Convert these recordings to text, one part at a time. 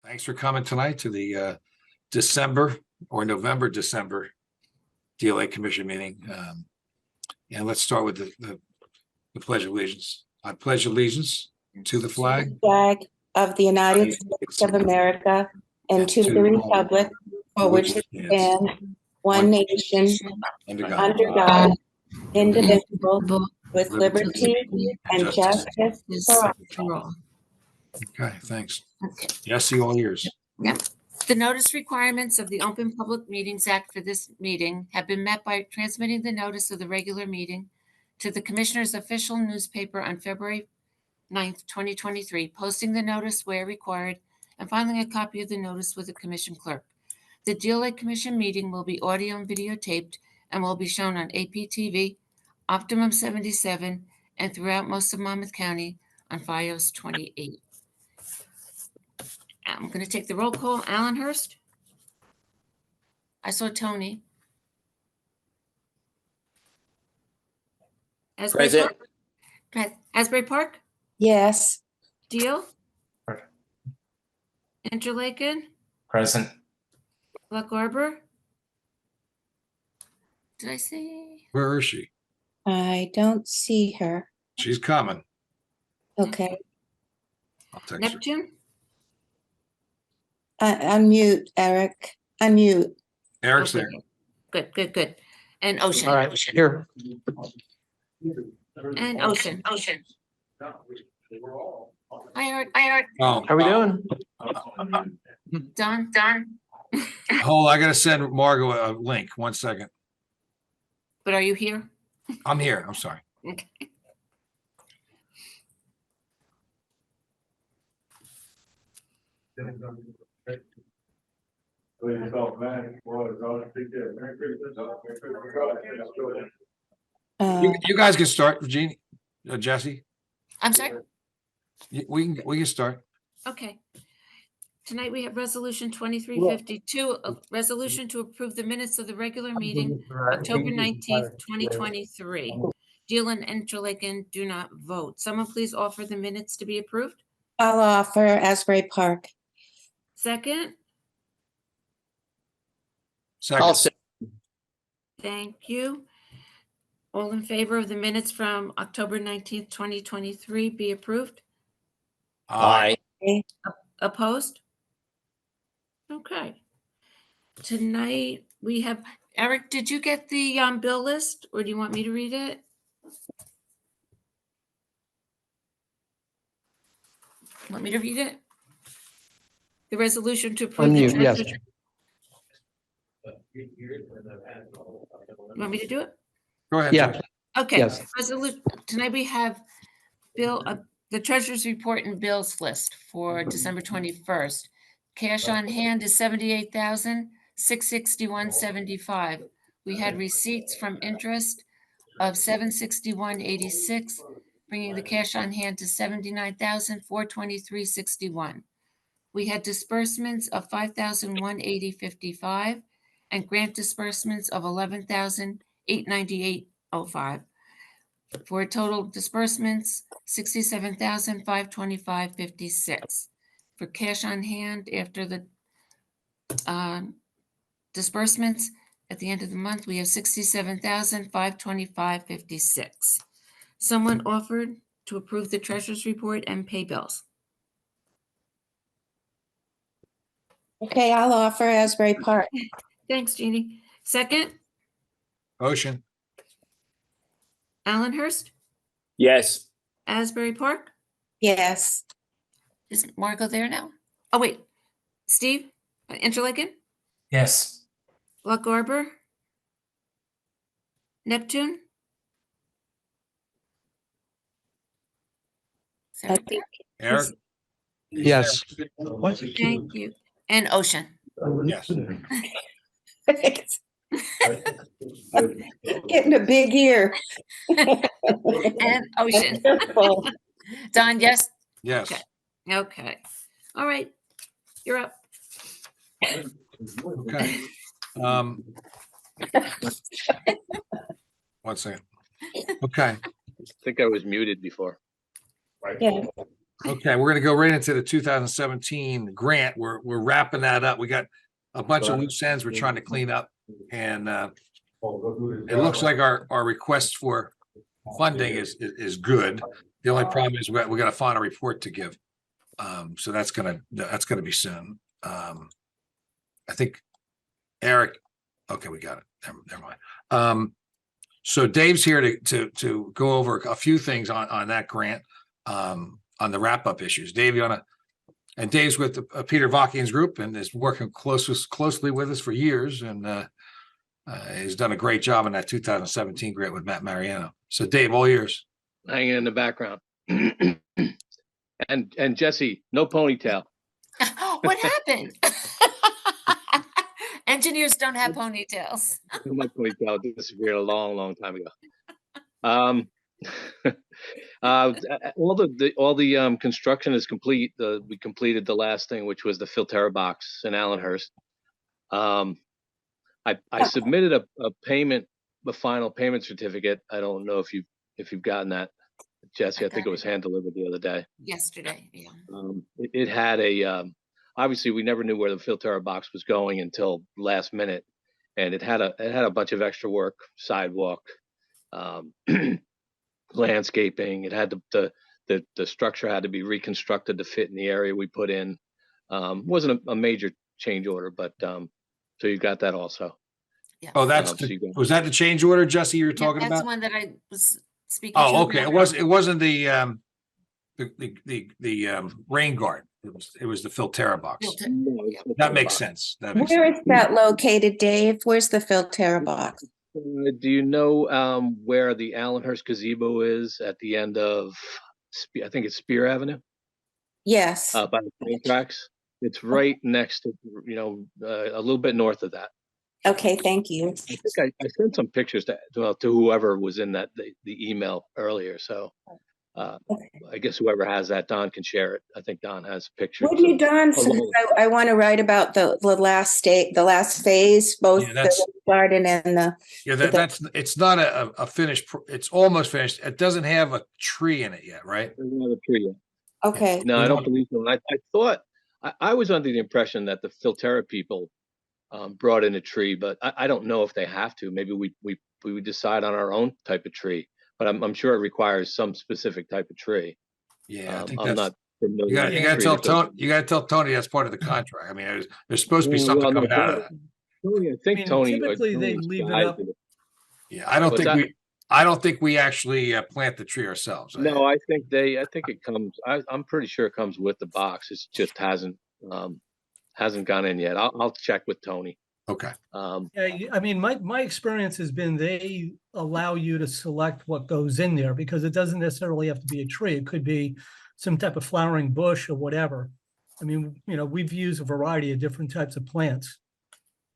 Thanks for coming tonight to the November-December DLA Commission meeting. And let's start with the Pledge of Allegiance. I pledge allegiance to the flag of the United States of America and to the republic for which it stands, one nation, under under God, indivisible, with liberty and justice for all. Okay, thanks. Okay. Yes, all ears. Yep. The notice requirements of the Open Public Meetings Act for this meeting have been met by transmitting the notice of the regular meeting to the Commissioner's official newspaper on February 9th, 2023, posting the notice where required, and filing a copy of the notice with the Commission Clerk. The DLA Commission meeting will be audio and videotaped and will be shown on APTV, Optimum 77, and throughout most of Monmouth County on FiOS 28. I'm going to take the roll call. Alan Hurst? I saw Tony. Asbury Present. Park? Asbury Park? Yes. Deal? Interlaken? Present. Luck Arbor? Did I say? Where is she? I don't see her. She's coming. Okay. I'll text her. Neptune? Unmute, Eric. Unmute. Eric's Okay. there. Good. And Ocean. All right, here. And Ocean. I heard. Oh, How we doing? Don? hold on, I gotta send Margot a link. 1 second. But are you here? I'm here. I'm sorry. Okay. You guys can start, Jeannie, Jesse. I'm sorry? We can start. Okay. Tonight we have Resolution 2352, a resolution to approve the minutes of the regular meeting, October 19th, 2023. Deal and Interlaken do not vote. Someone please offer the minutes to be approved. I'll offer Asbury Park. Second, I'll Second. say, thank you. All in favor of the minutes from October 19th, 2023 be approved? aye. Opposed? Okay. Tonight we have, Eric, did you get the bill list or do you want me to read it? Want me to read it? The resolution to approve the Unmute, yes. treasurer's. You want me to do it? Go ahead. Yeah. Jesse. Okay. Yes. Resolution, tonight we have the treasurer's report and bills list for December 21st. Cash on hand is $78,661.75. We had receipts from interest of $761.86, bringing the cash on hand to $79,423.61. We had disbursements of $5,180.55 and grant disbursements of $11,898.05. For total disbursements, $67,525.56. For cash on hand after the disbursements at the end of the month, we have $67,525.56. Someone offered to approve the treasurer's report and pay bills. Okay, I'll offer Asbury Park. Thanks, Jeannie. Second, Ocean. Alan Hurst, Yes. Asbury Park. Yes. Is Margot there now? Oh, wait. Steve, Interlaken, Yes. Luck Arbor, Neptune. I think Eric. Yes. Thank you. And Ocean. Yes. getting a big ear. And Ocean. Don, yes? Yes. Okay. All right. You're up. Okay. 1 second. Okay. I think I was muted before. Yeah. Okay, we're gonna go right into the 2017 grant. We're wrapping that up. We got a bunch of loose ends we're trying to clean up. And it looks like our request for funding is good. The only problem is we got a final report to give. So that's gonna be soon. I think Eric, okay, we got it. Never mind. So Dave's here to go over a few things on that grant, on the wrap-up issues. Dave, and Dave's with Peter Vakian's group and is working closely with us for years, and he's done a great job in that 2017 grant with Matt Mariano. So Dave, all yours. Hanging in the background. and Jesse, no ponytail. What happened? Engineers don't have ponytails. My ponytail disappeared a long time ago. All the construction is complete. We completed the last thing, which was the Filterra box in Allenhurst. I submitted a payment, the final payment certificate. I don't know if you've gotten that, Jesse. I think it was hand delivered the other day. Yesterday, yeah. It had obviously we never knew where the Filterra box was going until last minute, and it had a bunch of extra work, sidewalk, landscaping. It had the structure had to be reconstructed to fit in the area we put in. Wasn't a major change order, but so you got that also. Yeah. Oh, was that the change order, Jesse, you were talking that's about? the one that I was speaking. Oh, to. okay. It wasn't the rain guard. It was the Filterra box. That makes sense. Where is that located, Dave? Where's the Filterra box? Do you know where the Allenhurst gazebo is at the end of, I think it's Spear Avenue? Yes. By the train tracks. It's right next to, a little bit north of that. Okay, thank you. I think I sent some pictures to whoever was in the email earlier. So I guess whoever has that, Don can share it. I think Don has pictures. Would you, Don? I want to write about the last phase, both the garden and the. Yeah, it's not a finished. It's almost finished. It doesn't have a tree in it yet, right? There's not a tree yet. Okay. No, I don't believe so. I thought I was under the impression that the Filterra people brought in a tree, but I don't know if they have to. Maybe we would decide on our own type of tree, but I'm sure it requires some specific type of tree. Yeah, I think I'm not familiar. You got to tell Tony. You got to tell Tony that's part of the contract. I mean, there's supposed to be something coming out of that. I think Tony. Typically, they leave it up. Yeah, I don't think we actually plant the tree ourselves. No, I think it comes. I'm pretty sure it comes with the box. It just hasn't gone in yet. I'll check with Tony. Okay. Yeah, I mean, my experience has been they allow you to select what goes in there because it doesn't necessarily have to be a tree. It could be some type of flowering bush or whatever. I mean, we've used a variety of different types of plants.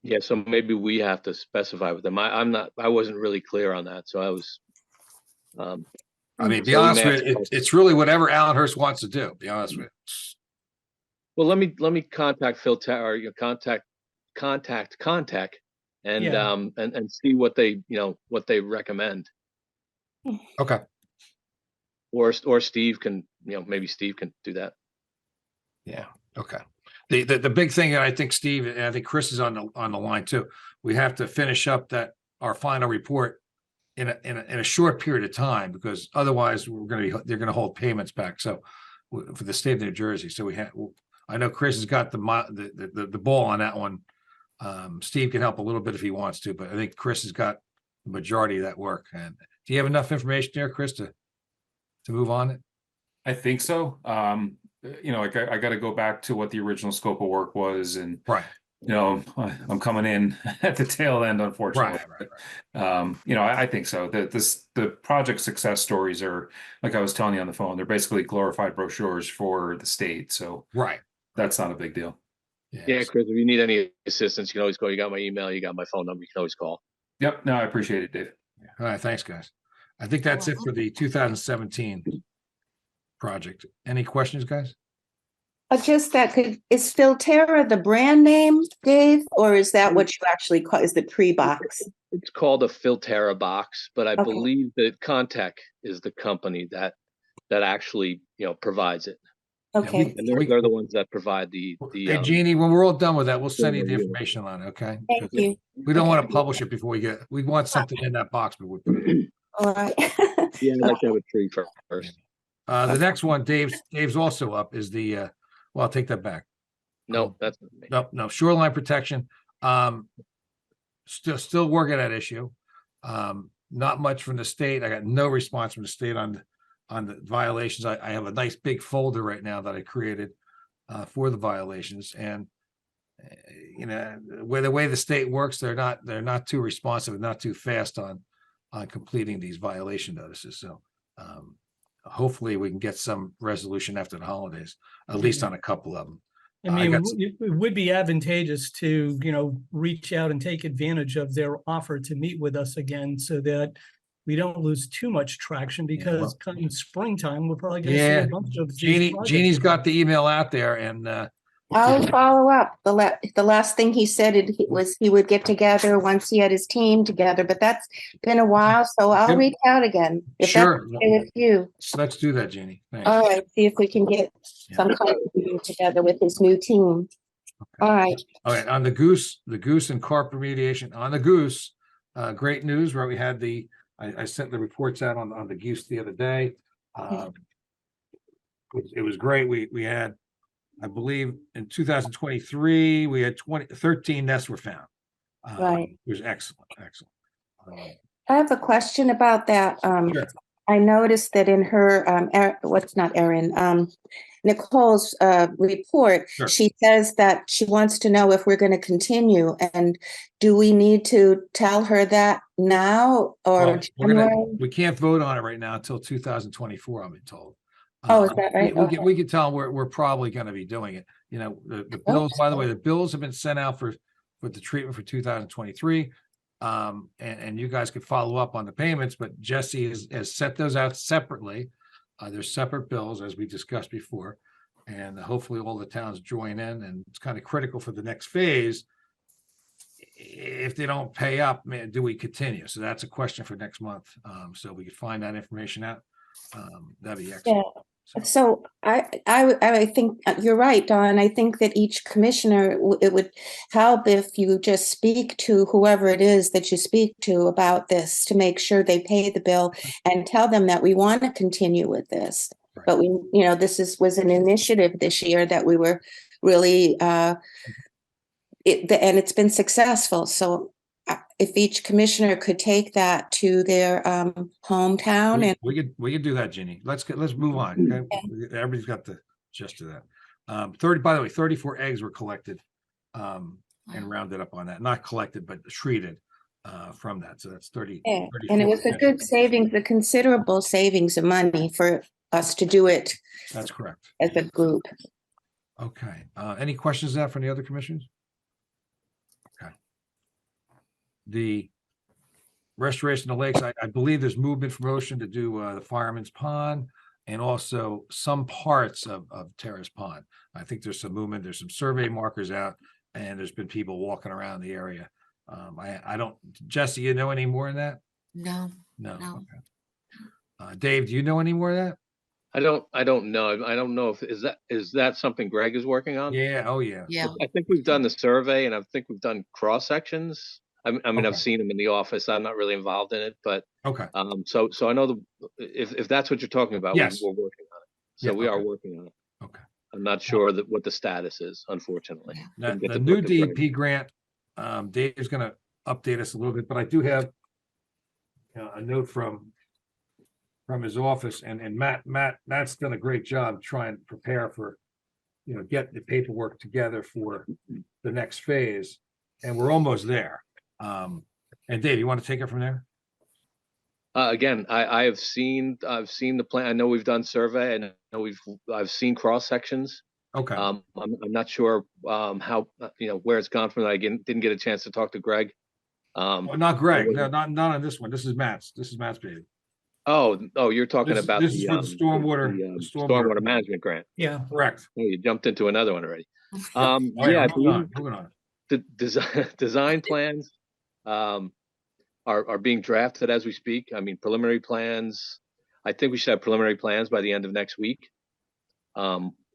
Yeah, so maybe we have to specify with them. I wasn't really clear on that, so I was. I mean, be honest with you, it's really whatever Allenhurst wants to do. Be honest with you. Well, let me contact Filterra or contact and see what they recommend. Okay. Or Steve can, maybe Steve can do that. Yeah. Okay. The big thing, and I think Steve and I think Chris is on the line too. We have to finish up our final report in a short period of time, because otherwise they're going to hold payments back. So for the state of New Jersey, so I know Chris has got the ball on that one. Steve can help a little bit if he wants to, but I think Chris has got the majority of that work. And do you have enough information there, Chris, to move on it? I think so. I got to go back to what the original scope of work was, and right. I'm coming in at the tail end, unfortunately. Right. I think so. The project success stories are, like I was telling you on the phone, they're basically glorified brochures for the state. So right, that's not a big deal. Yeah, Chris, if you need any assistance, you can always call. You got my email, you got my phone number, you can always call. Yep. No, I appreciate it, Dave. All right, thanks, guys. I think that's it for the 2017 project. Any questions, guys? Just that, is Filterra the brand name, Dave, or is that what you actually call? Is the pre-box? It's called a Filterra box, but I believe that Contech is the company that actually provides it. Okay, And they're the ones that provide the, Hey, Jeannie, when we're all done with that, we'll send you the Yeah. information on it, okay? thank you. We don't Okay. want to publish it before we want something in that box before we put it in. All right. Yeah, I'd like to have a tree first. The next one, Dave's also up is the, well, I'll take that back. No, that's not me. No, shoreline protection. Still working that issue. Not much from the state. I got no response from the state on the violations. I have a nice big folder right now that I created for the violations, and you know, the way the state works, they're not too responsive and not too fast on completing these violation notices. So hopefully we can get some resolution after the holidays, at least on a couple of them. I mean, it would be advantageous to, reach out and take advantage of their offer to meet with us again so that we don't lose too much traction, because come springtime, we're probably gonna see a bunch of these projects. Jeannie's got the email out there, and I'll follow up. The last thing he said was he would get together once he had his team together, but that's been a while, so I'll Yep. reach out again. If Sure. that's okay with you. Let's do that, Jeannie. Thanks. All right, see if we can get some kind of meeting together with his new team. All right, On the goose and carp remediation, on the goose, great news where we had I sent the reports out on the goose the other day. It was great. We had, I believe in 2023, we had 13 nests were found. Right. It was excellent. I have a question about that. Sure. I noticed that in her, Nicole's report, Sure. she says that she wants to know if we're going to continue. And do we need to tell her that now or Well, we can't vote on it right now until 2024, I'm told. Oh, is that right? We can tell them we're probably going to be doing it. The bills, by the way, the bills have been sent out for the treatment for 2023. And you guys could follow up on the payments, but Jesse has set those out separately. They're separate bills, as we discussed before, and hopefully all the towns join in, and it's kind of critical for the next phase. If they don't pay up, do we continue? So that's a question for next month. So we could find that information out. That'd be excellent. Yeah. So I think you're right, Don. I think that each commissioner, it would help if you just speak to whoever it is that you speak to about this to make sure they pay the bill and tell them that we want to continue with this. Right. But this was an initiative this year that we were really, and it's been successful. So if each commissioner could take that to their hometown, and we could do that, Ginny. Let's move on. Okay, everybody's got the gist of that. 34 eggs were collected and rounded up on that. Not collected, but treated from that. So that's 30. yeah, 34 and it was a good savings, a considerable savings of money for us to do it. That's correct. As a group. Okay. Any questions from the other commissioners? Okay. The restoration of lakes, I believe there's movement from Ocean to do the Fireman's Pond and also some parts of Terrace Pond. I think there's some movement. There's some survey markers out, and there's been people walking around the area. I don't, Jesse, you know any more on that? No. No. Okay. Dave, do you know any more of that? I don't know. I don't know if is that something Greg is working on? Yeah. Oh, yeah. Yeah. I think we've done the survey, and I think we've done cross sections. I mean, Okay. I've seen them in the office. I'm not really involved in it, but Okay. so I know if that's what you're talking about, Yes. we're working on it. So Yeah, we are okay. working on it. Okay. I'm not sure what the status is, unfortunately. Yeah. Didn't get The to new talk to Greg. DEP grant, Dave's going to update us a little bit, but I do have a note from his office, and Matt's done a great job trying to prepare for, get the paperwork together for the next phase, and we're almost there. And Dave, you want to take it from there? Again, I've seen the plan. I know we've done survey, and I know I've seen cross sections. Okay. I'm not sure how where it's gone from. I didn't get a chance to talk to Greg. Not Greg. No, not on this one. This is Matt's. This is Matt's baby. Oh, you're talking about this is for the stormwater stormwater management grant. Yeah. Correct. Oh, you jumped into another one already. All right, Yeah, moving on. the design plans are being drafted as we speak. I mean, preliminary plans. I think we should have preliminary plans by the end of next week.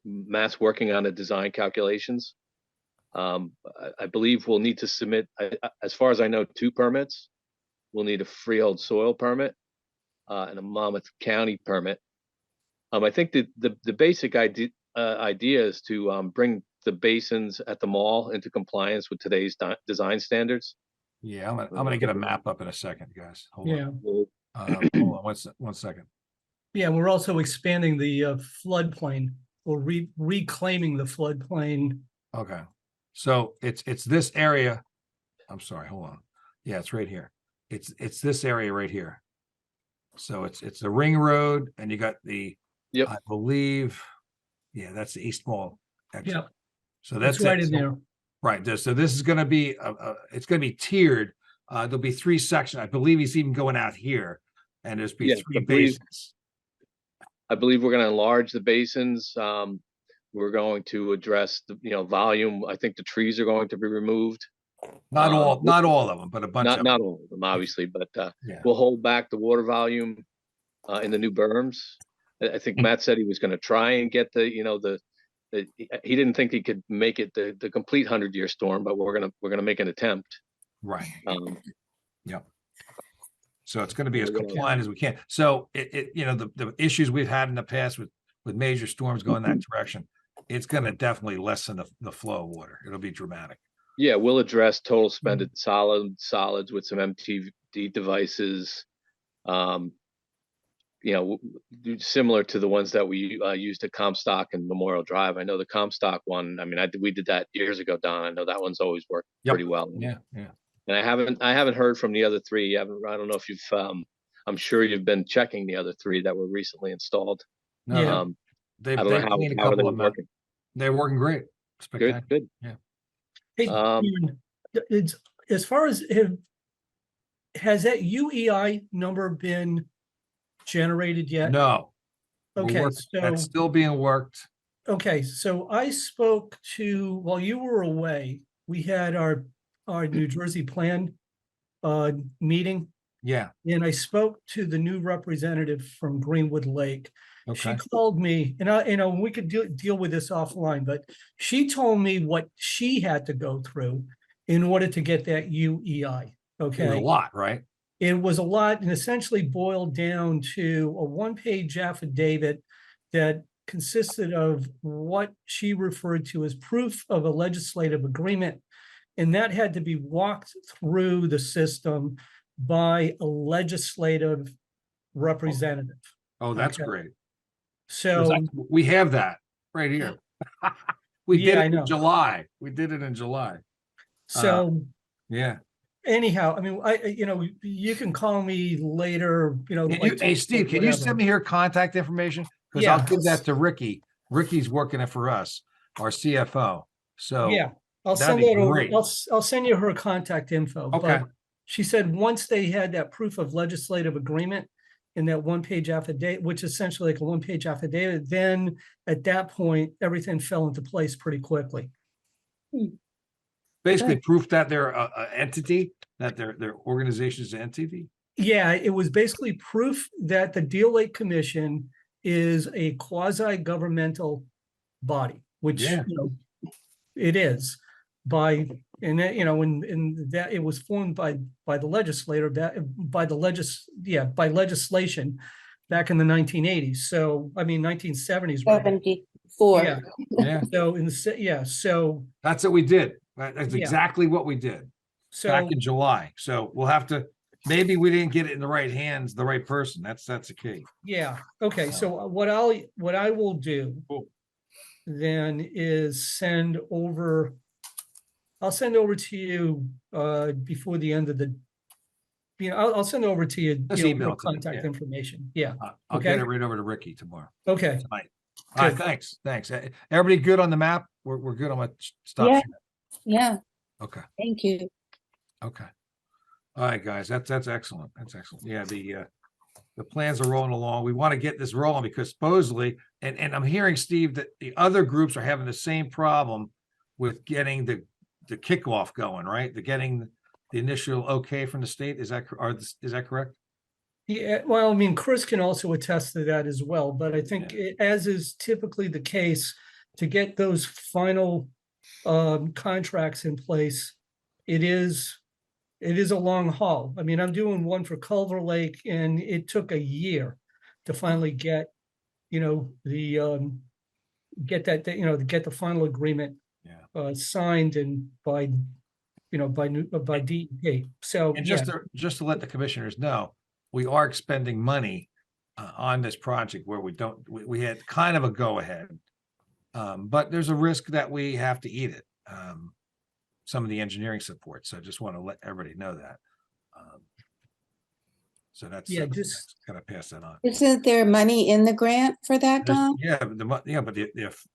Matt's working on the design calculations. I believe we'll need to submit, as far as I know, 2 permits. We'll need a freehold soil permit and a Monmouth County permit. I think the basic idea is to bring the basins at the mall into compliance with today's design standards. Yeah, I'm gonna get a map up in a second, guys. Hold Yeah. on. Hold on one second. Yeah, we're also expanding the floodplain or reclaiming the floodplain. Okay. So it's this area. I'm sorry, hold on. Yeah, it's right here. It's this area right here. So it's the ring road and you got the, Yep. I believe, yeah, that's the East Mall exit. Yep. So that's right it. in there. Right. So this is going to be it's going to be tiered. There'll be 3 sections. I believe he's even going out here, and there's be Yes, 3 basins. I believe we're going to enlarge the basins. We're going to address the volume. I think the trees are going to be removed. Not all of them, but a bunch of them. Not all of them, obviously, but Yeah. we'll hold back the water volume in the new berms. I think Matt said he was going to try and get he didn't think he could make it the complete 100-year storm, but we're gonna make an attempt. Right. Yep. So it's going to be as We're gonna- compliant as we can. So the issues we've had in the past with major storms going that direction, it's going to definitely lessen the flow of water. It'll be dramatic. Yeah, we'll address total spended solids with some MTV devices. Similar to the ones that we used at Comstock and Memorial Drive. I know the Comstock one. I mean, we did that years ago, Don. I know that one's always worked pretty well. Yeah. And I haven't heard from the other 3. I don't know if you've. I'm sure you've been checking the other 3 that were recently installed. No, Yeah. they've I don't know cleaned a how couple they're of them. working. They're working great. Spectacular. Good. Hey, Ian, it's as far as has that UEI number been generated yet? No. We're Okay, working- so that's still being worked. okay, so I spoke to while you were away, we had our New Jersey plan meeting, Yeah. and I spoke to the new representative from Greenwood Lake. She Okay. called me, and we could deal with this offline, but she told me what she had to go through in order to get that UEI. It was Okay. a lot, right? It was a lot and essentially boiled down to a 1-page affidavit that consisted of what she referred to as proof of a legislative agreement. And that had to be walked through the system by a legislative representative. Oh, that's Okay. great. So, We have that right here. We did Yeah, I it know. in July. We did it in July. so Yeah. anyhow, I mean, you can call me later, Hey, Steve, can you send me your contact information? Because I'll Yeah. give that to Ricky. Ricky's working it for us, our CFO. So Yeah, I'll that'd send be that over. great. I'll send you her contact info. Okay. But she said once they had that proof of legislative agreement in that 1-page affidavit, which is essentially like a 1-page affidavit, then at that point, everything fell into place pretty quickly. Basically proof that they're a entity, that their organization is an entity. Yeah, it was basically proof that the Deal Lake Commission is a quasi-governmental body, which Yeah. it is by and that it was formed by the legislator by legislation back in the 1980s. So I mean 1970s. rather. 74. Yeah. Yeah. So That's what we did. That's Yeah. exactly what we did so back in July. So we'll have to, maybe we didn't get it in the right hands, the right person. That's the key. yeah. Okay. So what I will do Cool. then is I'll send over to you before the end of the I'll send over to you, Just her email it to me, contact yeah. information. Yeah. I'll Okay. get it right over to Ricky tomorrow. Okay. Tonight. All right, Good. thanks. Everybody good on the map? We're good on what stop. Yeah. share. Yeah, Okay. thank you. Okay. All right, guys, that's excellent. That's excellent. Yeah, the plans are rolling along. We want to get this rolling because supposedly, and I'm hearing, Steve, that the other groups are having the same problem with getting the kickoff going, right? Getting the initial okay from the state. Is that correct? Yeah, well, I mean, Chris can also attest to that as well, but I think Yeah. as is typically the case, to get those final contracts in place, it is a long haul. I mean, I'm doing one for Culver Lake, and it took a year to finally get, the get the final agreement signed and by DEP. So And yeah, just to let the commissioners know, we are expending money on this project where we had kind of a go-ahead. But there's a risk that we have to eat it. Some of the engineering support. So I just want to let everybody know that. So that's gotta pass that on. Isn't there money in the grant for that, Don? Yeah, but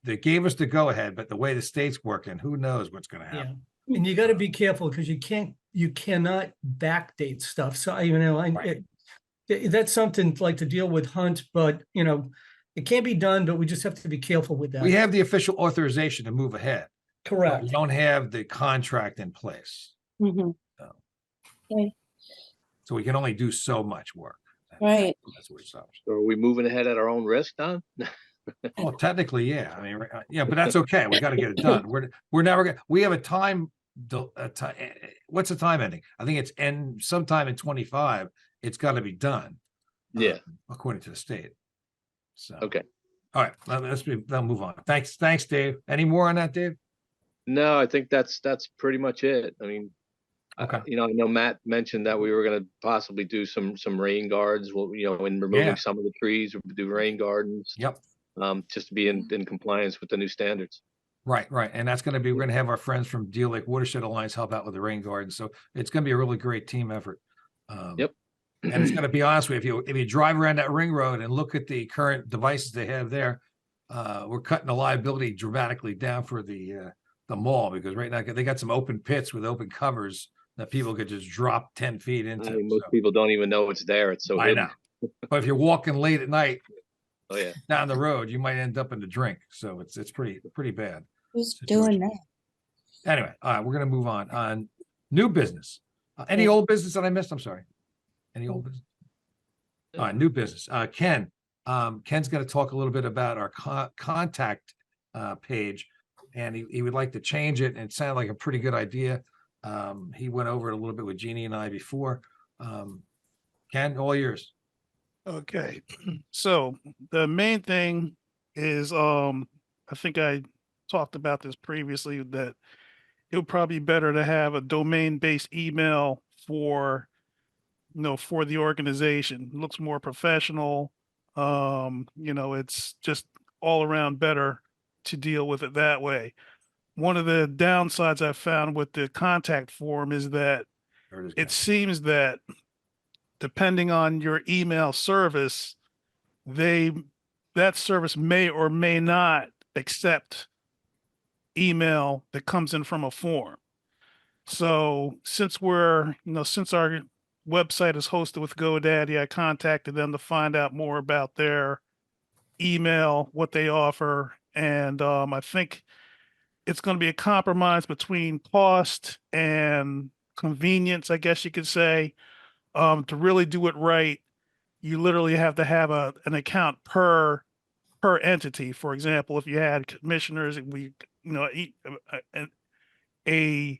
they gave us the go-ahead, but the way the state's working, who knows what's gonna yeah. happen. And you got to be careful because you cannot backdate stuff. So that's something like to deal with Hunt, but it can't be done, but we just have to be careful with that. We have the official authorization to move ahead. But Correct. we don't have the contract in place. Mhm. Okay, So we can only do so much work. right. That's where it stops. So are we moving ahead at our own risk, Don? Well, technically, yeah. I mean, yeah, but that's okay. We got to get it done. We're never gonna. We have a time. What's the time ending? I think it's sometime in 25. It's got to be done. Yeah. According to the state. So Okay. all right. I'll move on. Thanks, Dave. Any more on that, Dave? No, I think that's pretty much it. I mean, Okay. I know Matt mentioned that we were going to possibly do some rain guards. Well, in removing some of the trees, we'll do rain gardens. Yep. Just to be in compliance with the new standards. Right. And that's going to be, we're going to have our friends from Deal Lake Watershed Alliance help out with the rain garden. So it's going to be a really great team effort. Yep. And it's going to be honest with you, if you drive around that ring road and look at the current devices they have there, we're cutting the liability dramatically down for the mall, because right now they got some open pits with open covers that people could just drop 10 feet into. I mean, most people don't even know it's there. It's so hidden. I know. But if you're walking late at night, Oh yeah, down the road, you might end up in the drink. So it's pretty bad. Who's doing that? Anyway, all right, we're gonna move on new business. Any old business that I missed? I'm sorry. Any old business? All right, new business. Ken's gonna talk a little bit about our contact page, and he would like to change it, and it sounded like a pretty good idea. He went over it a little bit with Jeannie and I before. Ken, all yours. Okay, so the main thing is, I think I talked about this previously, that it would probably be better to have a domain-based email for the organization. It looks more professional. It's just all around better to deal with it that way. One of the downsides I found with the contact form is that it seems that depending on your email service, that service may or may not accept email that comes in from a form. So since our website is hosted with GoDaddy, I contacted them to find out more about their email, what they offer, and I think it's going to be a compromise between cost and convenience, I guess you could say. To really do it right, you literally have to have an account per entity. For example, if you had commissioners, a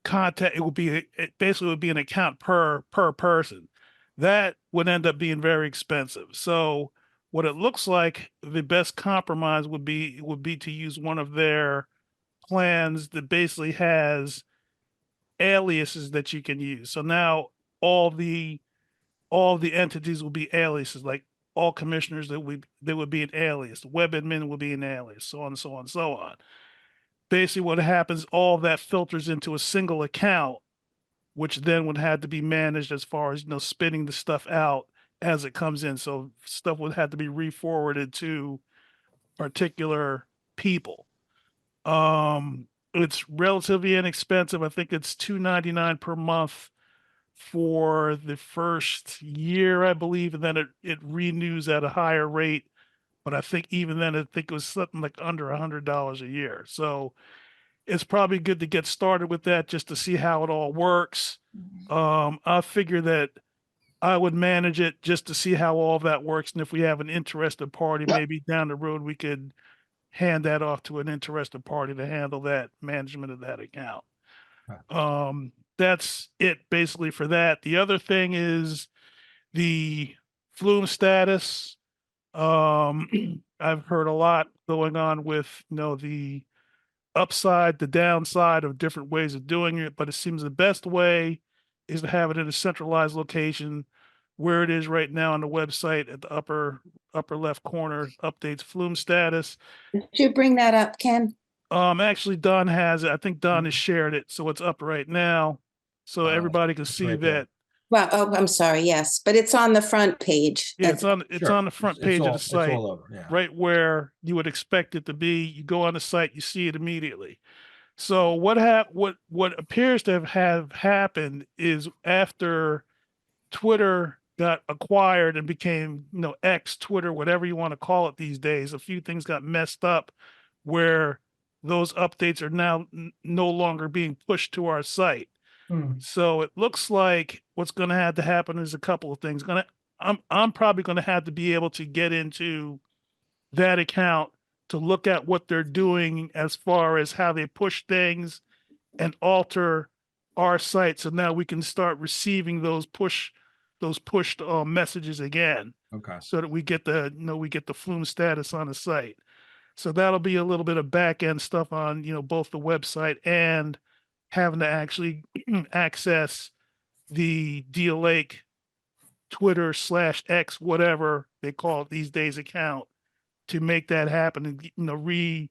contact, it basically would be an account per person. That would end up being very expensive. So what it looks like the best compromise would be to use one of their plans that basically has aliases that you can use. So now all the entities will be aliases, like all commissioners that would be an alias, web admin will be an alias, so on and so on and so on. Basically what happens, all that filters into a single account, which then would have to be managed as far as spitting the stuff out as it comes in. So stuff would have to be re-forwarded to particular people. It's relatively inexpensive. I think it's $2.99 per month for the first year, I believe, and then it renews at a higher rate. But I think even then, I think it was something like under $100 a year. So it's probably good to get started with that just to see how it all works. I figure that I would manage it just to see how all of that works, and if we have an interested party, maybe down the road we could hand that off to an interested party to handle that management of that account. That's it basically for that. The other thing is the flume status. I've heard a lot going on with, the upside, the downside of different ways of doing it, but it seems the best way is to have it in a centralized location where it is right now on the website at the upper left corner, updates flume status. Did you bring that up, Ken? Actually, Don has it. I think Don has shared it, so it's up right now, so everybody can see right there. that. Well, oh, I'm sorry. Yes, but it's on the front page. Yeah, it's on the front It's page all- of the it's site, all over, yeah. right where you would expect it to be. You go on the site, you see it immediately. So what appears to have happened is after Twitter got acquired and became, X, Twitter, whatever you want to call it these days, a few things got messed up where those updates are now no longer being pushed to our site. So it looks like what's going to have to happen is a couple of things. I'm probably going to have to be able to get into that account to look at what they're doing as far as how they push things and alter our site. So now we can start receiving those pushed messages again. Okay. So that we get the flume status on the site. So that'll be a little bit of back end stuff on, both the website and having to actually access the Deal Lake Twitter /X, whatever they call it these days, account to make that happen and, we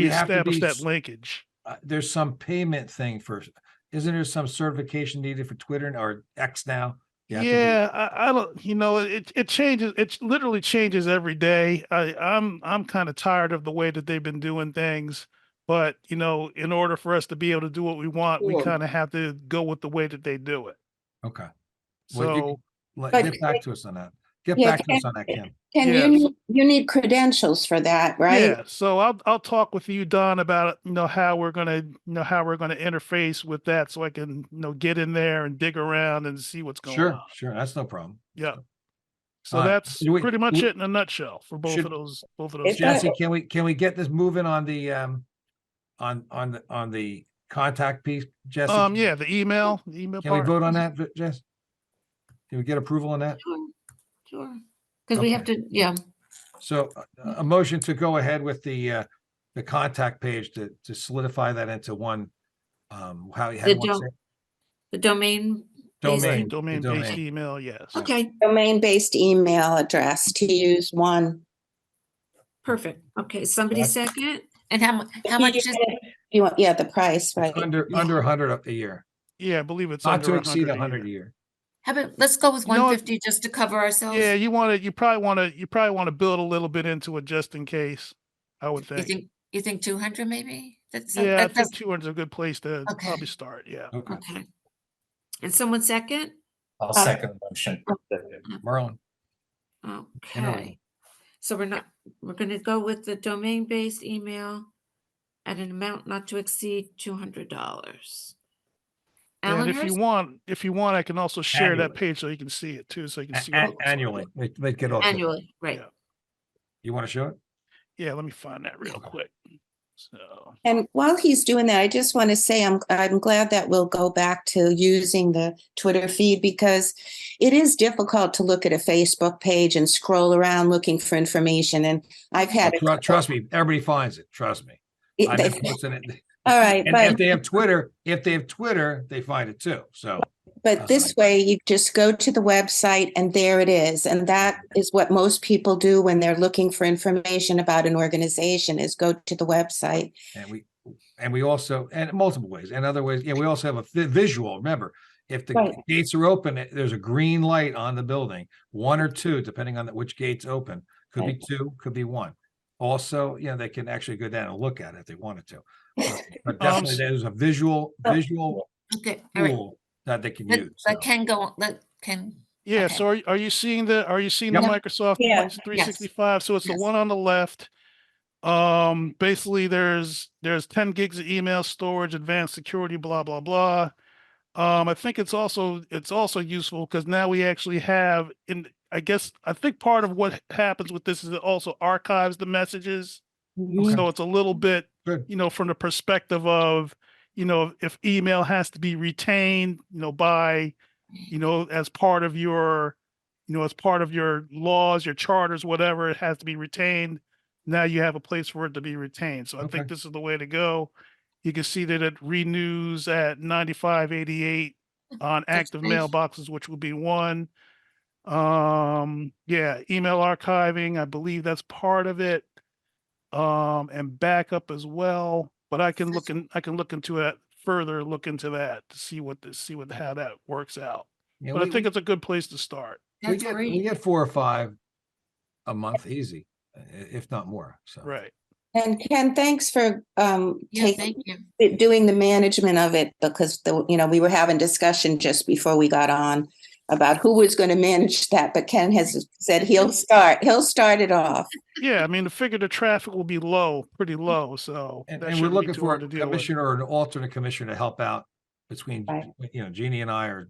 have to reestablish be that linkage. There's some payment thing isn't there some certification needed for Twitter or X now? You have to Yeah, I don't, it changes. It literally changes every day. I'm kind of tired of the way that they've been doing things. But, in order for us to be able to do what we want, we Sure. kind of have to go with the way that they do it. Okay. Well, you So, But- get back to us on that. Get Yeah, back to us on that, Kim. Ken, Yes. you need credentials for that, right? yeah, so I'll talk with you, Don, about, how we're gonna interface with that so I can, get in there and dig around and see what's going on. Sure. That's no problem. Yeah. So All right. that's Do we- pretty much we- it in a nutshell for both should- of those. If Jesse, can we get this moving on the on the contact piece, Jesse? Yeah, the email Can we part. vote on that, Jess? Can we get approval on that? Sure. Because we have to, yeah. So a motion to go ahead with the contact page to solidify that into one, how you want to say it? The domain. Domain. based- Domain-based email, yes. Okay, Domain-based email address to use one. perfect. Okay, somebody That's- second? And how much is, You want, the price, right? Under 100 a year, Yeah, I believe it's not under to exceed 100 100 a year. how about, let's go with You know what? 150 just to cover ourselves? Yeah, you probably want to build a little bit into it just in case, I would think. You think 200 maybe? That's, Yeah, I that think does, 200 is a good place to Okay. probably start, yeah. Okay. okay. And someone second? I'll second the motion. Merlin. Okay. So we're gonna go with the domain-based email at an amount not to exceed $200. And Alan if you Hurst? want, I can also share that Annually. page so you can see it too, so you can see. what it looks like. Annually, they get off. Annually, right. Yeah. You want to show it? Yeah, let me find that real quick. So, And while he's doing that, I just want to say I'm glad that we'll go back to using the Twitter feed because it is difficult to look at a Facebook page and scroll around looking for information. And I've had Trust me, everybody finds it. Trust me. I've been posting it. all right, And if they have Twitter, they find it too. So but this way you just go to the website and there it is. And that is what most people do when they're looking for information about an organization is go to the website. and we also, and multiple ways and other ways. Yeah, we also have a visual. Remember, if the Right. gates are open, there's a green light on the building, one or two, depending on which gate's open. Could be two, could be one. Also, they can actually go down and look at it if they wanted to. But definitely there's a visual Okay, all right. tool that they can Let use. Ken go, let Ken. yeah, Okay. so are you seeing the Yep. Microsoft Yeah. 365? So it's the Yes. one on the left. Basically there's 10 gigs of email storage, advanced security, blah, blah, blah. I think it's also useful because now we actually have I think part of what happens with this is it also archives the messages. Mhm. So it's a little bit, Good. from the perspective of, if email has to be retained, by, as part of your, laws, your charters, whatever, it has to be retained. Now you have a place for it to be retained. So I Okay. think this is the way to go. You can see that it renews at 9588 on active nice. mailboxes, which would be one. Yeah, email archiving, I believe that's part of it. And backup as well, but I can look into it further, look into that to see how that works out. Yeah, But I think it's a good place to start. we That's get we great. get 4 or 5 a month easy, if not more. So Right. And Ken, thanks for Yeah, thank you. doing the management of it, because we were having discussion just before we got on about who was going to manage that, but Ken has said he'll start it off. Yeah, I mean, the figure the traffic will be pretty low, so and, that and we're shouldn't be looking too for hard a to deal with. commissioner or an alternate commissioner to help out between Right. Jeannie and I are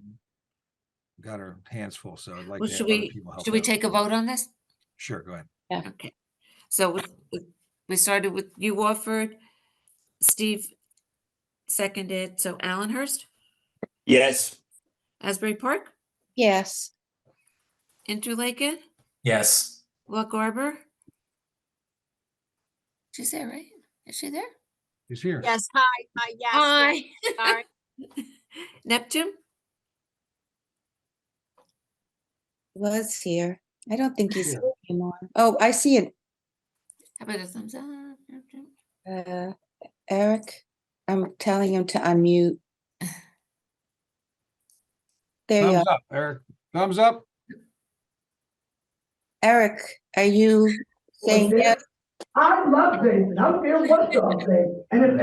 got our hands full. So I'd like Well, to should have other we, people help should we out. take a vote on this? Sure, go ahead. Okay. So we started with you offered, Steve seconded. So Allenhurst, Yes. Asbury Park, Yes. Interlaken, Yes. Loch Arbor. She's there, right? Is she there? He's here. Yes, hi, yes, yes, Hi. sorry. Neptune? Was here. I don't think he's Yeah. here anymore. Oh, I see it. How about a thumbs up? Neptune? Eric, I'm telling him to unmute. There you Thumbs are. up, Eric. Thumbs up. Eric, are you saying yes? I love Jason. I don't care what y'all say. And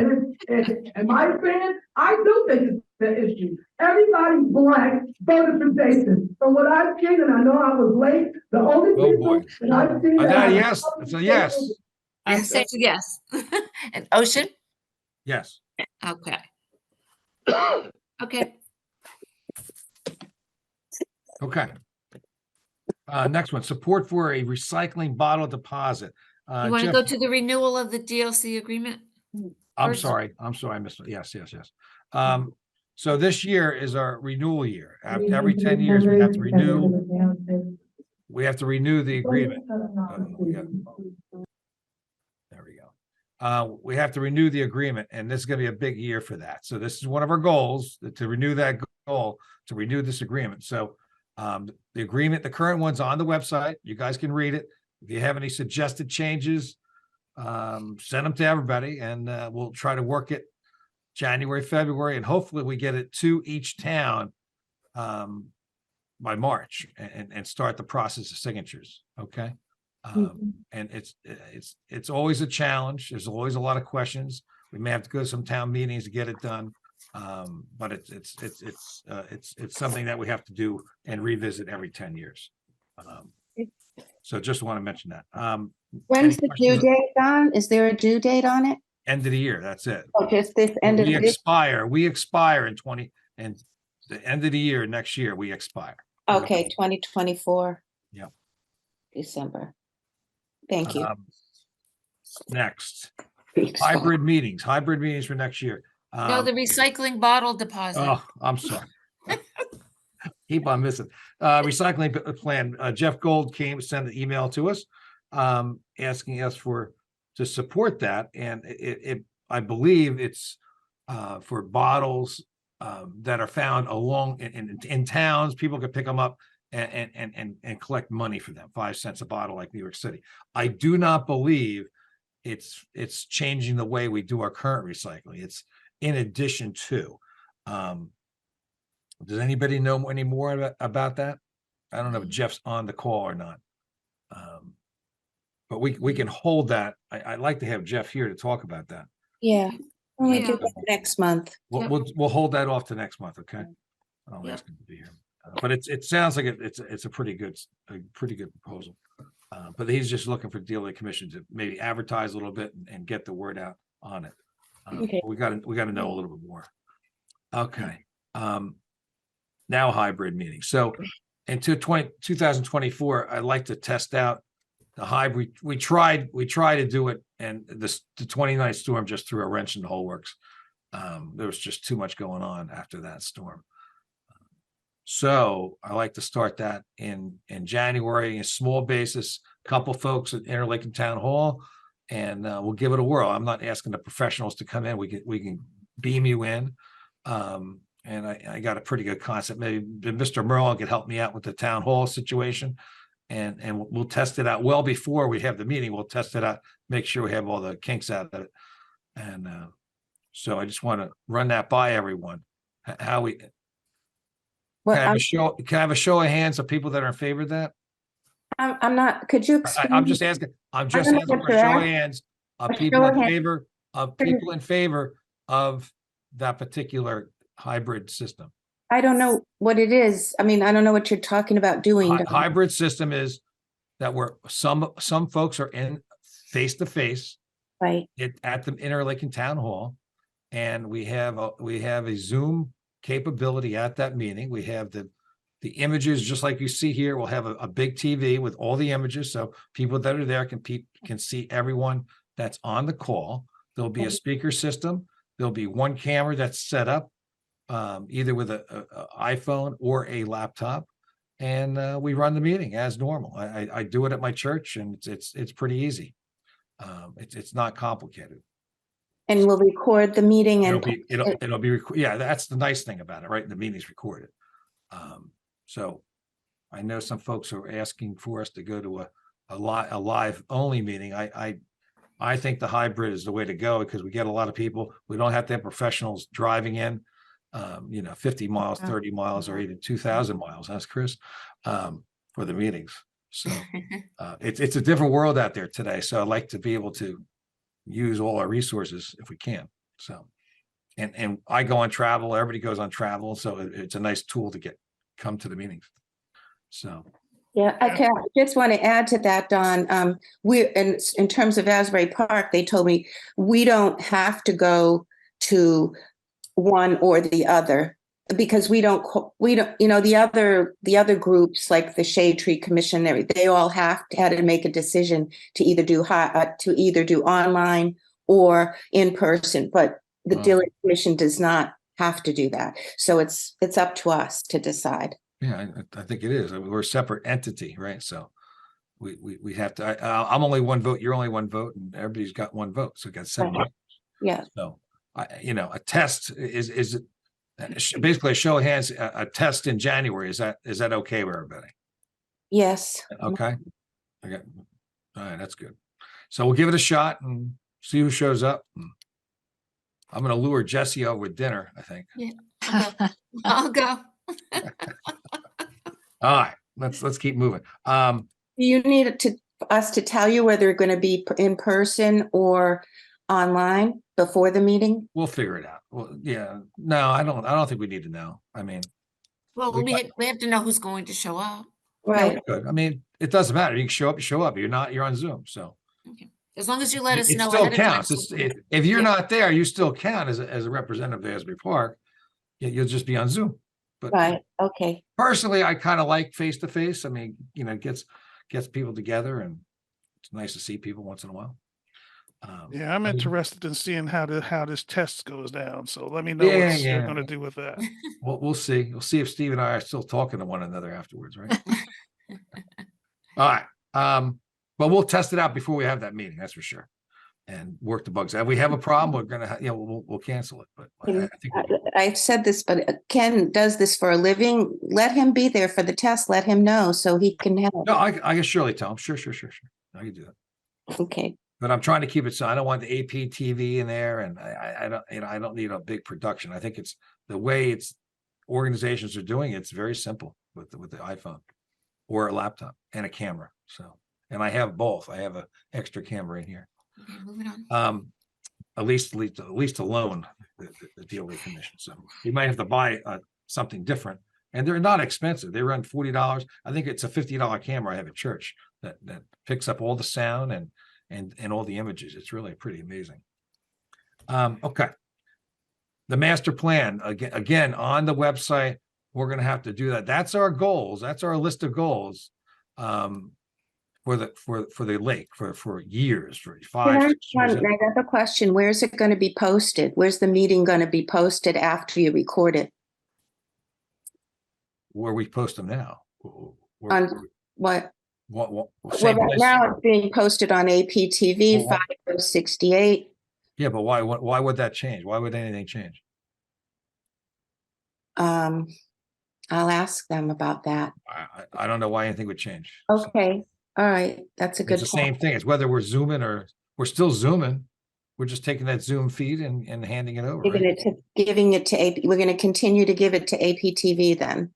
in my opinion, I do think it's the issue. Everybody black voted for Jason. From what I've seen, and I know I was late, the only Oh, people boy. that I've seen. Is that a have- yes? It's a yes. I say yes. And Ocean? Yes. Okay. Okay. Okay. Next one, support for a recycling bottle deposit. You want to Jeff, go to the renewal of the DLC agreement? I'm first? sorry, I missed it. Yes. So this year is our renewal year. Every 10 years, we have to renew. We have to renew the agreement. There we go. We have to renew the agreement, and this is going to be a big year for that. So this is one of our goals, to renew that goal, to renew this agreement. So the agreement, the current one's on the website. You guys can read it. If you have any suggested changes, send them to everybody, and we'll try to work it January, February, and hopefully we get it to each town by March and start the process of signatures. Okay. And it's always a challenge. There's always a lot of questions. We may have to go to some town meetings to get it done. But it's something that we have to do and revisit every 10 years. So just want to mention that. When's Any the due questions? date, Don? Is there a due date on it? End of the year, that's it. Oh, just this end of We the year? expire in the end of the year, next year, we expire. Okay, 2024. Yep. December. Thank you. Next, hybrid meetings for next year. No, the recycling bottle deposit. Oh, I'm sorry. Keep on missing. Recycling plan. Jeff Gold sent an email to us, asking us to support that. And I believe it's for bottles that are found along in towns. People can pick them up and collect money for them, 5 cents a bottle, like New York City. I do not believe it's changing the way we do our current recycling. It's in addition to. Does anybody know any more about that? I don't know if Jeff's on the call or not. But we can hold that. I'd like to have Jeff here to talk about that. Yeah, we do Yeah. that next month. We'll hold that off to next month, okay? I'll Yep. ask him to be here. But it sounds like it's a pretty good proposal. But he's just looking for DLA commission to maybe advertise a little bit and get the word out on it. Okay. We got to know a little bit more. Okay. Now hybrid meetings. So into 2024, I'd like to test out the hybrid, we tried to do it, and the 29th storm just threw a wrench in the whole works. There was just too much going on after that storm. So I like to start that in January, a small basis, couple folks at Interlake and Town Hall, and we'll give it a whirl. I'm not asking the professionals to come in. We can beam you in. And I got a pretty good concept. Maybe Mr. Merlin could help me out with the Town Hall situation, and we'll test it out well before we have the meeting. We'll test it out, make sure we have all the kinks out of it. And so I just want to run that by everyone. How we Well, can I have a show of hands of people that are in favor of that? I'm not, could you explain? I'm just asking for a show of hands of people in favor of that particular hybrid system. I don't know what it is. I mean, I don't know what you're talking about doing. Hybrid system is that some folks are in face-to-face Right. at the Interlake and Town Hall, and we have a Zoom capability at that meeting. We have the images, just like you see here. We'll have a big TV with all the images, so people that are there can see everyone that's on the call. There'll be a speaker system. There'll be one camera that's set up, either with a iPhone or a laptop, and we run the meeting as normal. I do it at my church, and it's pretty easy. It's not complicated. And we'll record the meeting, and it'll be yeah, that's the nice thing about it, right? The meeting's recorded. So I know some folks are asking for us to go to a live only meeting. I think the hybrid is the way to go, because we get a lot of people. We don't have to have professionals driving in, 50 miles, 30 miles, or even 2,000 miles. That's Chris, for the meetings. So it's a different world out there today. So I'd like to be able to use all our resources if we can. So, and I go on travel. Everybody goes on travel, so it's a nice tool to come to the meetings. So. yeah, I just want to add to that, Don. We're in terms of Asbury Park, they told me we don't have to go to one or the other, because we don't, the other groups like the Shade Tree Commission, they all had to make a decision to either do online or in person, but the Dillard Commission does not have to do that. So it's up to us to decide. Yeah, I think it is. I mean, we're a separate entity, right? So we have to. I'm only one vote. You're only one vote, and everybody's got one vote. So we got 7 votes. Yeah. So a test is basically a show of hands. A test in January, is that okay with everybody? Yes. Okay. Okay. All right, that's good. So we'll give it a shot and see who shows up. I'm going to lure Jesse over with dinner, I think. Yeah, I'll go. All right, let's keep moving. Do you need us to tell you whether it's going to be in person or online before the meeting? We'll figure it out. Well, yeah, no, I don't think we need to know. I mean, Well, we have to know who's going to show up. Right. good. I mean, it doesn't matter. You can show up, you show up. You're on Zoom, so. Okay. As long as you let us know. It still ahead of time, counts. If you're not there, you still count as a representative of Asbury Park. You'll just be on Zoom. But Right. Okay. personally, I kind of like face-to-face. I mean, it gets people together, and it's nice to see people once in a while. Yeah, I'm interested in seeing how this test goes down. So let me know what you're going to do with that. Well, we'll see. We'll see if Steve and I are still talking to one another afterwards, right? All right. But we'll test it out before we have that meeting. That's for sure, and work the bugs out. If we have a problem, we're gonna, we'll cancel it. But I think I've said this, but Ken does this for a living. Let him be there for the test. Let him know so he can help. no, I can surely tell him. Sure. I can do that. Okay. But I'm trying to keep it so I don't want the APTV in there, and I don't need a big production. I think it's the way organizations are doing it. It's very simple with the iPhone or a laptop and a camera. So, and I have both. I have an extra camera in here. Okay, moving on. At least to loan the DOA commission. So you might have to buy something different, and they're not expensive. They run $40. I think it's a $50 camera I have at church that picks up all the sound and all the images. It's really pretty amazing. Okay. The master plan, again, on the website, we're going to have to do that. That's our goals. That's our list of goals. for the lake for years, for Can 5, I 6 years. I have a question. Where's it going to be posted? Where's the meeting going to be posted after you record it? Where we post them now. On what? What, Well, same right place? now it's being posted on APTV Well, 5068. Yeah, but why would that change? Why would anything change? I'll ask them about that. I don't know why anything would change. Okay, all right, that's a good It's the point. same thing. It's whether we're zooming or we're still zooming. We're just taking that Zoom feed and handing it over, Giving right? giving it to AP. We're going to continue to give it to APTV then.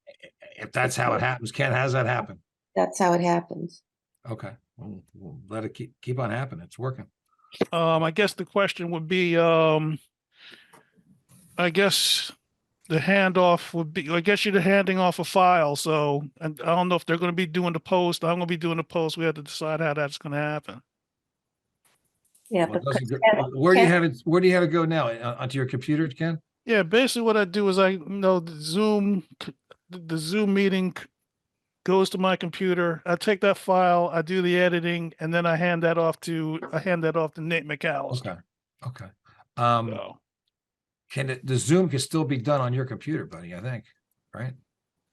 If that's how it happens, Ken, how's that happen? That's how it happens. Okay, we'll let it keep on happening. It's working. I guess the question would be, I guess the handoff would be, I guess you're handing off a file. So, and I don't know if they're going to be doing the post. I'm going to be doing the post. We have to decide how that's going to happen. Yeah, Well, but where do you have it? Where do you have it go now? Onto your computer, Ken? Yeah, basically what I do is the Zoom meeting goes to my computer. I take that file, I do the editing, and then I hand that off to Nate McAllister. Okay. So The Zoom can still be done on your computer, buddy, I think, right?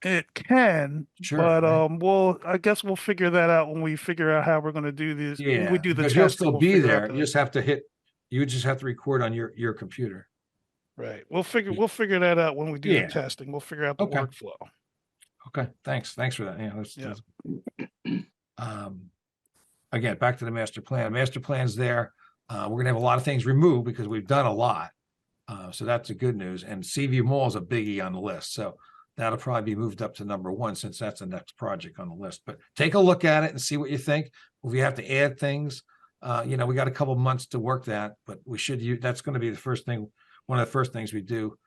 it can, Sure, but right? I guess we'll figure that out when we figure out how we're going to do this. When Yeah, we do the because you'll testing, still we'll be figure out there. the- You just have to you just have to record on your computer. Right. We'll figure that out when we do Yeah. the testing. We'll figure out the Okay. workflow. Okay, thanks for that. Yeah, Yeah. Again, back to the master plan. Master plan's there. We're gonna have a lot of things removed because we've done a lot. So that's the good news. And Seaview Mall is a biggie on the list. So that'll probably be moved up to number 1 since that's the next project on the list. But take a look at it and see what you think. If we have to add things, we got a couple months to work that, but we should use, that's going to be the first thing. One of the first things we do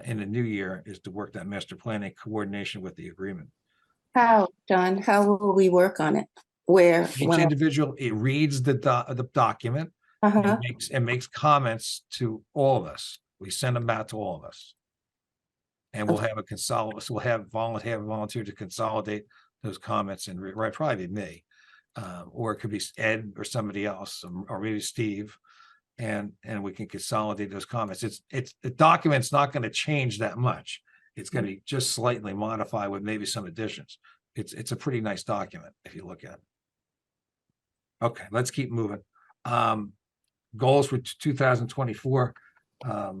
in the new year is to work that master plan in coordination with the agreement. how, John? How will we work on it? Where? Each When? individual, it reads the document Uh-huh. and makes comments to all of us. We send them out to all of us. And we'll have we'll have volunteer to consolidate those comments and right, probably me. Or it could be Ed or somebody else, or maybe Steve. And we can consolidate those comments. The document's not going to change that much. It's going to be just slightly modified with maybe some additions. It's a pretty nice document if you look at it. Okay, let's keep moving. Goals for 2024. I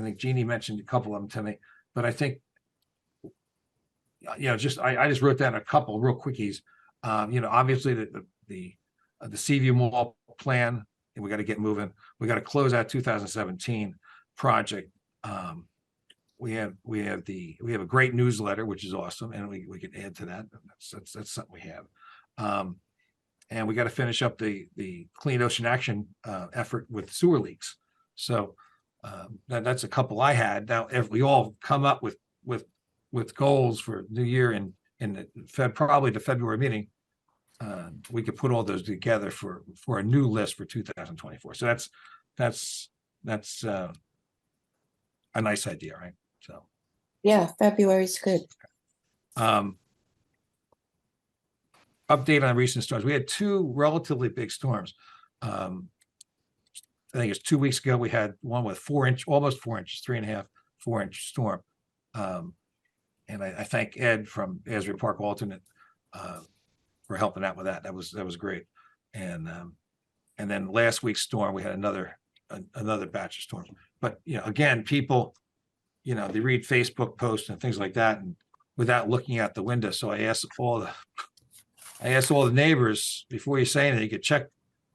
think Jeannie mentioned a couple of them to me, but I think, I just wrote down a couple real quickies. Obviously the Seaview Mall plan, and we got to get moving. We got to close out 2017 project. We have a great newsletter, which is awesome, and we can add to that. That's something we have. And we got to finish up the Clean Ocean Action effort with sewer leaks. So that's a couple I had. Now, if we all come up with goals for New Year in probably the February meeting, we could put all those together for a new list for 2024. So that's a nice idea, right? So Yeah, February's good. Update on recent storms. We had 2 relatively big storms. I think it's 2 weeks ago. We had one with almost 4 inches, 3.5, 4-inch storm. And I thank Ed from Asbury Park Alternate for helping out with that. That was great. And then last week's storm, we had another batch of storms. But again, people, they read Facebook posts and things like that, and without looking out the window. So I asked all the neighbors, before you say anything, you could check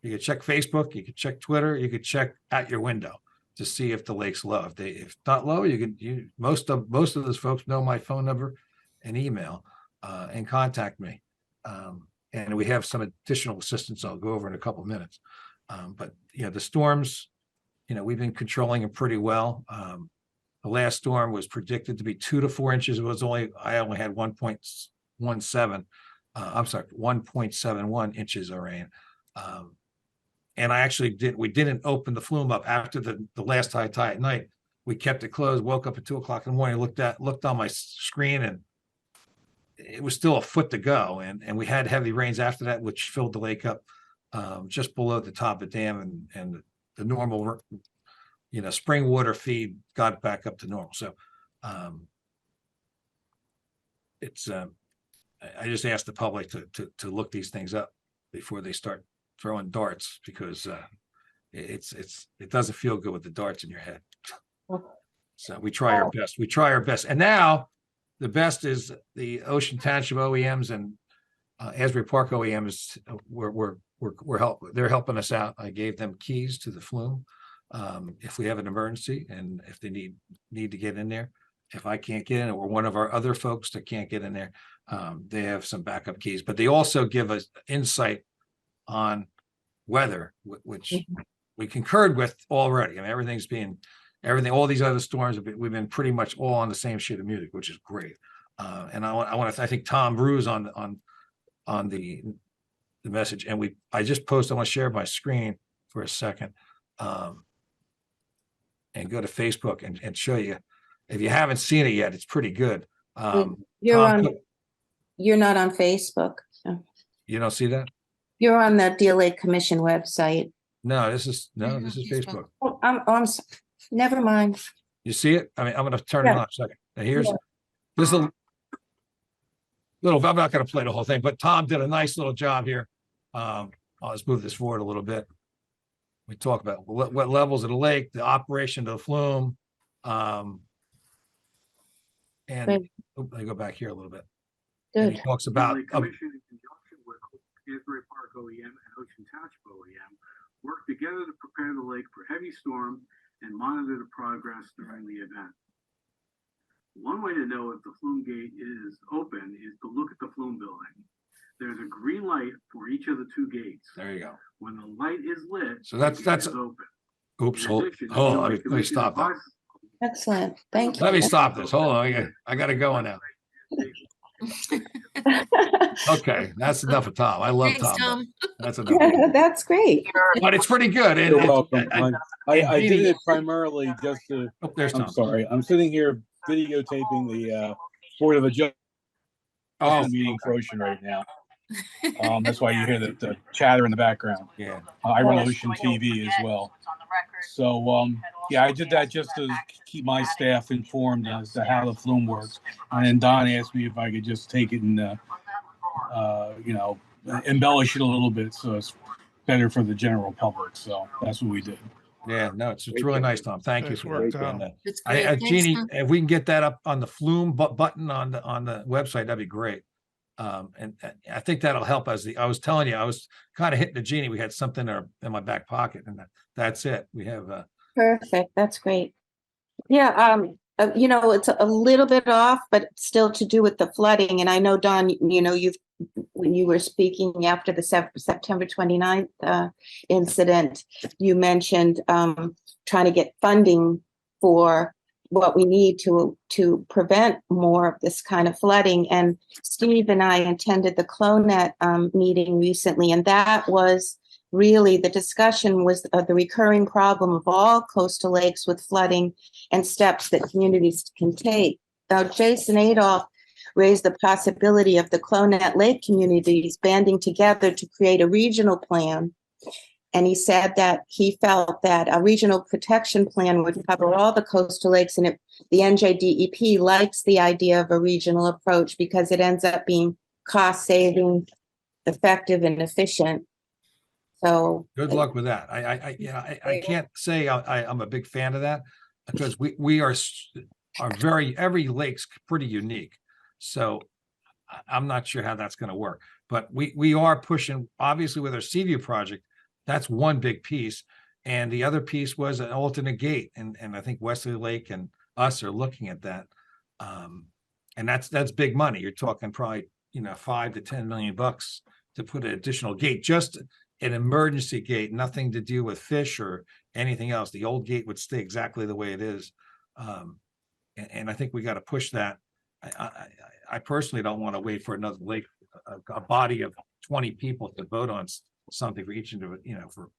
Facebook, you could check Twitter, you could check out your window to see if the lake's low. If not low, most of those folks know my phone number and email, and contact me. And we have some additional assistance I'll go over in a couple of minutes. But the storms, we've been controlling them pretty well. The last storm was predicted to be 2 to 4 inches. I only had 1.17. 1.71 inches of rain. And we didn't open the flume up after the last high tide at night. We kept it closed, woke up at 2 o'clock in the morning, looked on my screen, and it was still a foot to go, and we had heavy rains after that, which filled the lake up just below the top of the dam, and the normal, spring water feed got back up to normal. So it's I just asked the public to look these things up before they start throwing darts, because it doesn't feel good with the darts in your head. So we try our best. We try our best. And now the best is the Ocean Township OEMs and Asbury Park OEMs. They're helping us out. I gave them keys to the flume if we have an emergency and if they need to get in there. If I can't get in, or one of our other folks that can't get in there, they have some backup keys. But they also give us insight on weather, which we concurred with already. I mean, all these other storms we've been pretty much all on the same sheet of music, which is great. And I think Tom Bruce on the message, and I just posted. I want to share my screen for a second, and go to Facebook and show you. If you haven't seen it yet, it's pretty good. You're not on Facebook. You don't see that? You're on the Deal Lake Commission website. No, this is Facebook. I'm never mind. You see it? I mean, I'm going to turn it on a second. Now here's this little. I'm not going to play the whole thing, but Tom did a nice little job here. I'll just move this forward a little bit. We talk about what levels of the lake, the operation of the flume, and let me go back here a little bit. Good. And he talks about Commission in conjunction with Asbury Park OEM and Ocean Township OEM work together to prepare the lake for heavy storm and monitor the progress during the event. One way to know if the flume gate is open is to look at the flume building. There's a green light for each of the two gates. There you go. When the light is lit, So that's open. Oops, hold on. Let me stop that. Excellent. Thank you. Let me stop this. Hold on. I got to go now. Okay, that's enough of Tom. I love Thanks, Tom. That's enough. That's great. But it's pretty good. You're welcome. I did Jeannie- it primarily just to. Oh, there's Tom. I'm sorry. I'm sitting here videotaping the Board of Adjustment meeting for Ocean right now. That's why you hear the chatter in the background. Yeah. I run Ocean TV as well. So yeah, I did that just to keep my staff informed as to how the flume works. And then Don asked me if I could just take it and embellish it a little bit so it's better for the general public. So that's what we did. Yeah, no, it's really nice, Tom. Thank you Nice for work, that. Tom. And, It's great. Thanks, Jeannie, Tom. if we can get that up on the flume button on the website, that'd be great. And I think that'll help us. I was telling you, I was kind of hitting the Jeannie. We had something in my back pocket, and that's it. We have Perfect. That's great. Yeah. It's a little bit off, but still to do with the flooding. And I know, Don, when you were speaking after the September 29th incident, you mentioned trying to get funding for what we need to prevent more of this kind of flooding. And Steve and I attended the CLONET meeting recently, and that was really the discussion was the recurring problem of all coastal lakes with flooding and steps that communities can take. Now, Jason Adolph raised the possibility of the CLONET lake communities banding together to create a regional plan. And he said that he felt that a regional protection plan would cover all the coastal lakes, and the NJDEP likes the idea of a regional approach because it ends up being cost-saving, effective, and efficient. So good luck with that. I can't say I'm a big fan of that, because we are every lake's pretty unique. So I'm not sure how that's going to work, but we are pushing, obviously, with our Seaview project. That's one big piece. And the other piece was an alternate gate. And I think Wesley Lake and us are looking at that. And that's big money. You're talking probably, $5 to $10 million to put an additional gate, just an emergency gate, nothing to do with fish or anything else. The old gate would stay exactly the way it is. And I think we got to push that. I personally don't want to wait for another lake, a body of 20 people to vote on something for each individual,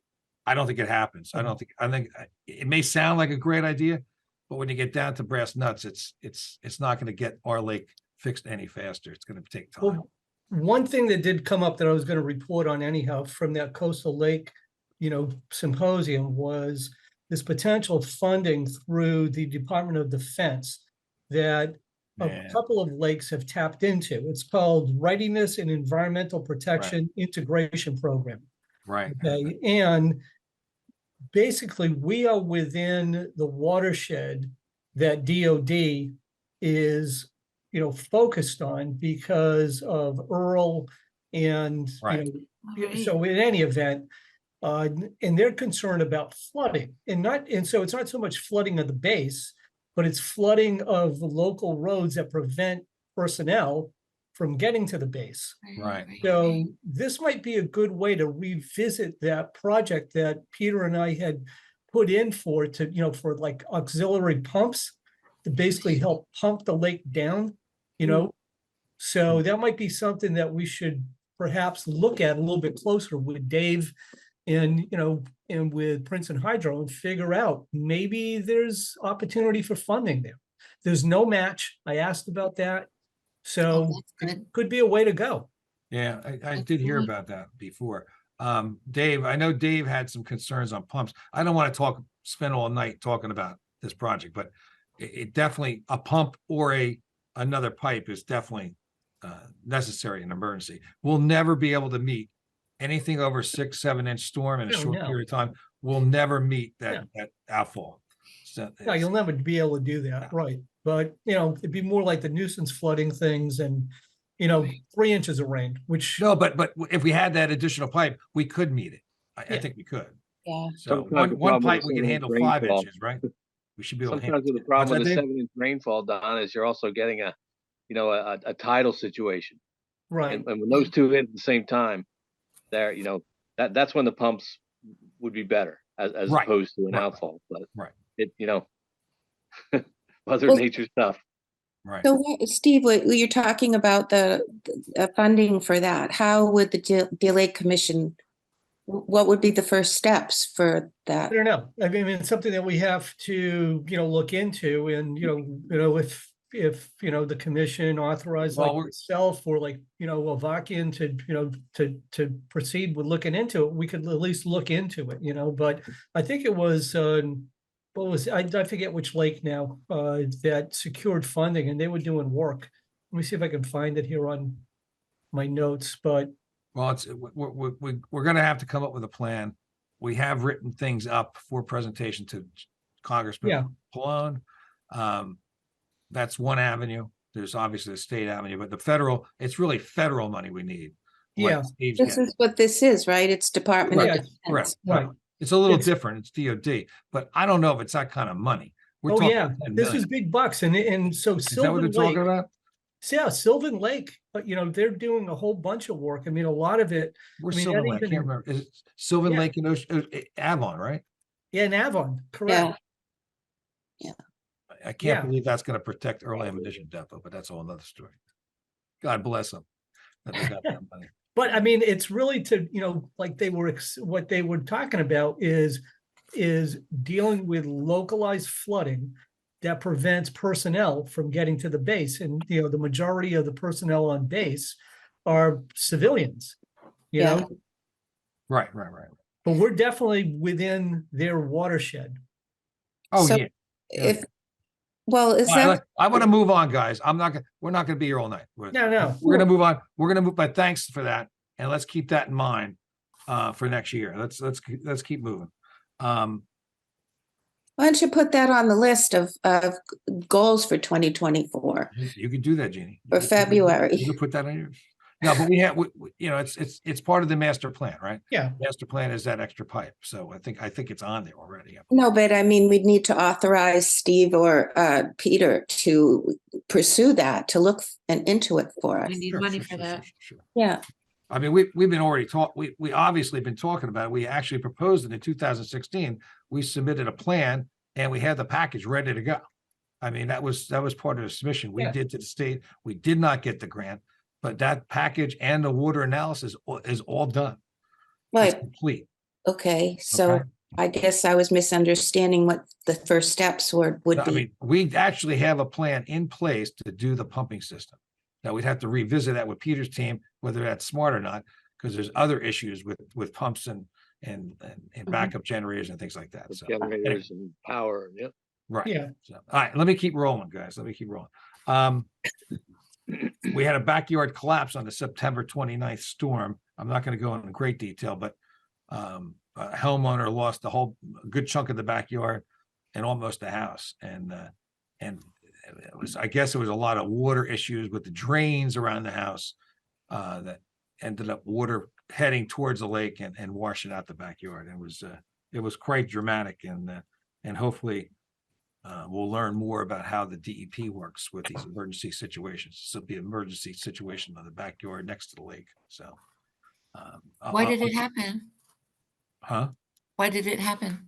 I don't think it happens. I think it may sound like a great idea, but when you get down to brass nuts, it's not going to get our lake fixed any faster. It's gonna take time. Well, one thing that did come up that I was going to report on anyhow from that Coastal Lake, symposium was this potential funding through the Department of Defense that a Man. couple of lakes have tapped into. It's called Readiness and Environmental Protection Integration Program. Right. Okay, and basically we are within the watershed that DOD is, focused on because of Earl and, Right. so in any event, and they're concerned about flooding and so it's not so much flooding of the base, but it's flooding of the local roads that prevent personnel from getting to the base. Right. So this might be a good way to revisit that project that Peter and I had put in for for like auxiliary pumps to basically help pump the lake down, So that might be something that we should perhaps look at a little bit closer with Dave and, and with Princeton Hydro and figure out maybe there's opportunity for funding there. There's no match. I asked about that. So it could be a way to go. Yeah, I did hear about that before. Dave, I know Dave had some concerns on pumps. I don't want to spend all night talking about this project, but it definitely, a pump or another pipe is definitely necessary in an emergency. We'll never be able to meet anything over 6-7 inch storm in a short period of time. We'll never meet that outfall. So No, you'll never be able to do that, right? But it'd be more like the nuisance flooding things and 3 inches of rain, which no, but if we had that additional pipe, we could meet it. I think we could. Yeah. So Sometimes the one problem pipe with we can 7 handle inch 5 rainfall. inches, right? We should be able to handle. Sometimes with the problem with What's a that, Dave? 7 inch rainfall, Don, is you're also getting a tidal situation. right. And when those two hit at the same time, there, that's when the pumps would be better as Right. opposed to an Right. outfall. But Right. it, Mother Well- Nature stuff. Right. So Steve, what you're talking about the funding for that, how would the Lake Commission, what would be the first steps for that? I don't know. I mean, it's something that we have to, look into and, if the commission authorized Well, like itself or like, Avakian to proceed with looking into it, we could at least look into it, but I think it was, I forget which lake now, that secured funding and they were doing work. Let me see if I can find it here on my notes, but Well, we're going to have to come up with a plan. We have written things up for presentation to Congressman Pallone. That's one avenue. There's obviously a state avenue, but it's really federal money we need. Yeah. This is what this is, right? It's Department of Defense. Correct. right. It's a little different. It's DOD, but I don't know if it's that kind of money. We're talking 10 this million. is big bucks. And so Is that what they're Sylvan talking Lake, about? yeah, Sylvan Lake, they're doing a whole bunch of work. I mean, a lot of it. Where's I mean, Sylvan that Lake? I even- can't remember. Is it Sylvan Yeah. Lake in Avon, right? Yeah, in Avon, correct. I can't Yeah. believe that's going to protect Earl Ammunition Depot, but that's all another story. God bless them. That they got that money. But I mean, it's really to, like what they were talking about is dealing with localized flooding that prevents personnel from getting to the base. And, the majority of the personnel on base are civilians, Yeah. Right. but we're definitely within their watershed. Oh, So yeah. If, well, is All right, that, I want to move on, guys. We're not going to be here all night. We're No. going to move on. We're going to move, but thanks for that. And let's keep that in mind for next year. Let's keep moving. why don't you put that on the list of goals for 2024 You can do that, Jeannie. or February? You can put that on yours. No, but it's part of the master plan, right? Yeah. Master plan is that extra pipe. So I think it's on there already. No, but I mean, we'd need to authorize Steve or Peter to pursue that, to look into it for us. We need money for that. Sure. Yeah. I mean, we've been already we obviously been talking about it. We actually proposed it in 2016. We submitted a plan and we had the package ready to go. I mean, that was part of the submission we did to the state. We did not get the grant, but that package and the water analysis is all done. It's Right. complete. Okay. So Okay. I guess I was misunderstanding what the first steps would I be. mean, we actually have a plan in place to do the pumping system. Now we'd have to revisit that with Peter's team, whether that's smart or not, because there's other issues with pumps and backup generators and things like that. So Generators and power, yep. right. Yeah. So, all right, let me keep rolling, guys. Let me keep rolling. We had a backyard collapse on the September 29th storm. I'm not going to go into great detail, but a homeowner lost a good chunk of the backyard and almost the house. And it was, I guess it was a lot of water issues with the drains around the house that ended up water heading towards the lake and washing out the backyard. It was quite dramatic, and hopefully we'll learn more about how the DEP works with these emergency situations. This will be an emergency situation on the backyard next to the lake. So, Why did it happen? Huh? Why did it happen?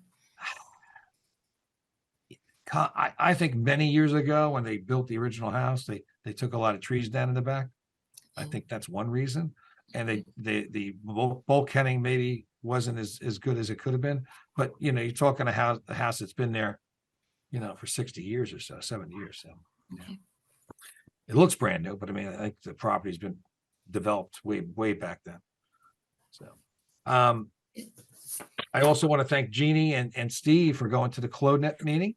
I think many years ago when they built the original house, they took a lot of trees down in the back. I think that's one reason. And the bulkheading maybe wasn't as good as it could have been. But you're talking a house that's been there, for 60 years or so, 70 years. So Okay. it looks brand new, but I mean, I think the property's been developed way back then. So I also want to thank Jeannie and Steve for going to the CloNet meeting.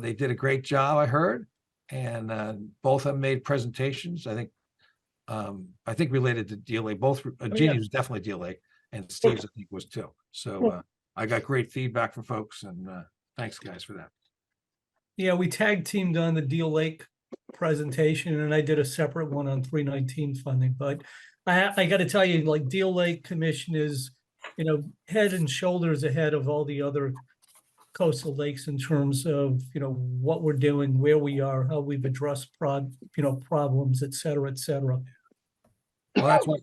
They did a great job, I heard, and both of them made presentations. I think related to Deal Lake. Both Jeannie was definitely Deal Lake, and Steve's I think was too. So I got great feedback from folks, and thanks guys for that. Yeah, we tag teamed on the Deal Lake presentation, and I did a separate one on 319 funding. But I got to tell you, like, Deal Lake Commission is, head and shoulders ahead of all the other coastal lakes in terms of, what we're doing, where we are, how we've addressed problems, et cetera, et cetera. Well, that's what,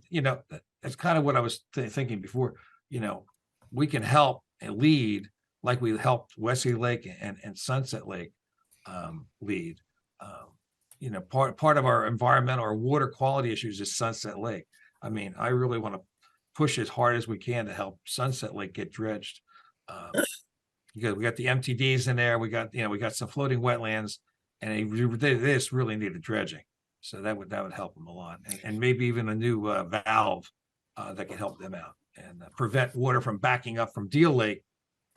that's kind of what I was thinking before. We can help and lead like we helped Wesley Lake and Sunset Lake lead. Part of our environmental or water quality issues is Sunset Lake. I mean, I really want to push as hard as we can to help Sunset Lake get dredged. Because we got the MTDs in there, we got some floating wetlands, and they just really needed dredging. So that would help them a lot, and maybe even a new valve that could help them out and prevent water from backing up from Deal Lake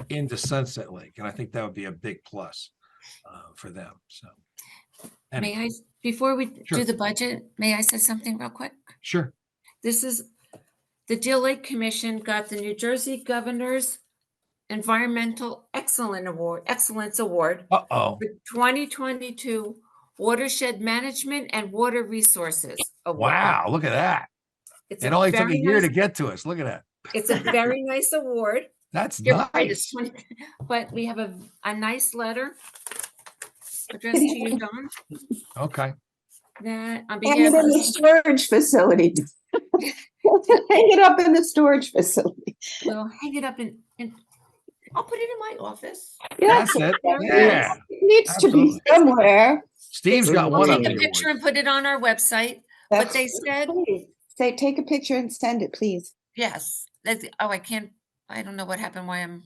into Sunset Lake. And I think that would be a big plus for them. So, anyway. May I, before we Sure. do the budget, may I say something real quick? Sure. This is the Deal Lake Commission got the New Jersey Governor's Environmental Excellence Award Uh-oh. for 2022 Watershed Management and Water Resources Award. Wow, look at that. It's It only took a very year nice- to get to us. Look at that. It's a very nice award. That's You're right, nice. it's 20 but we have a nice letter addressed to you, Don, Okay. that on Hang behalf it in the of, storage facility. Hang it up in the storage facility. we'll hang it up in I'll put it in my office. That's it. Yeah. It needs to be Absolutely. somewhere. Steve's got We'll one of take a the picture awards. and put it on our website. But they said, Please, say, take a picture and send it, please. yes, I don't know what happened, why I'm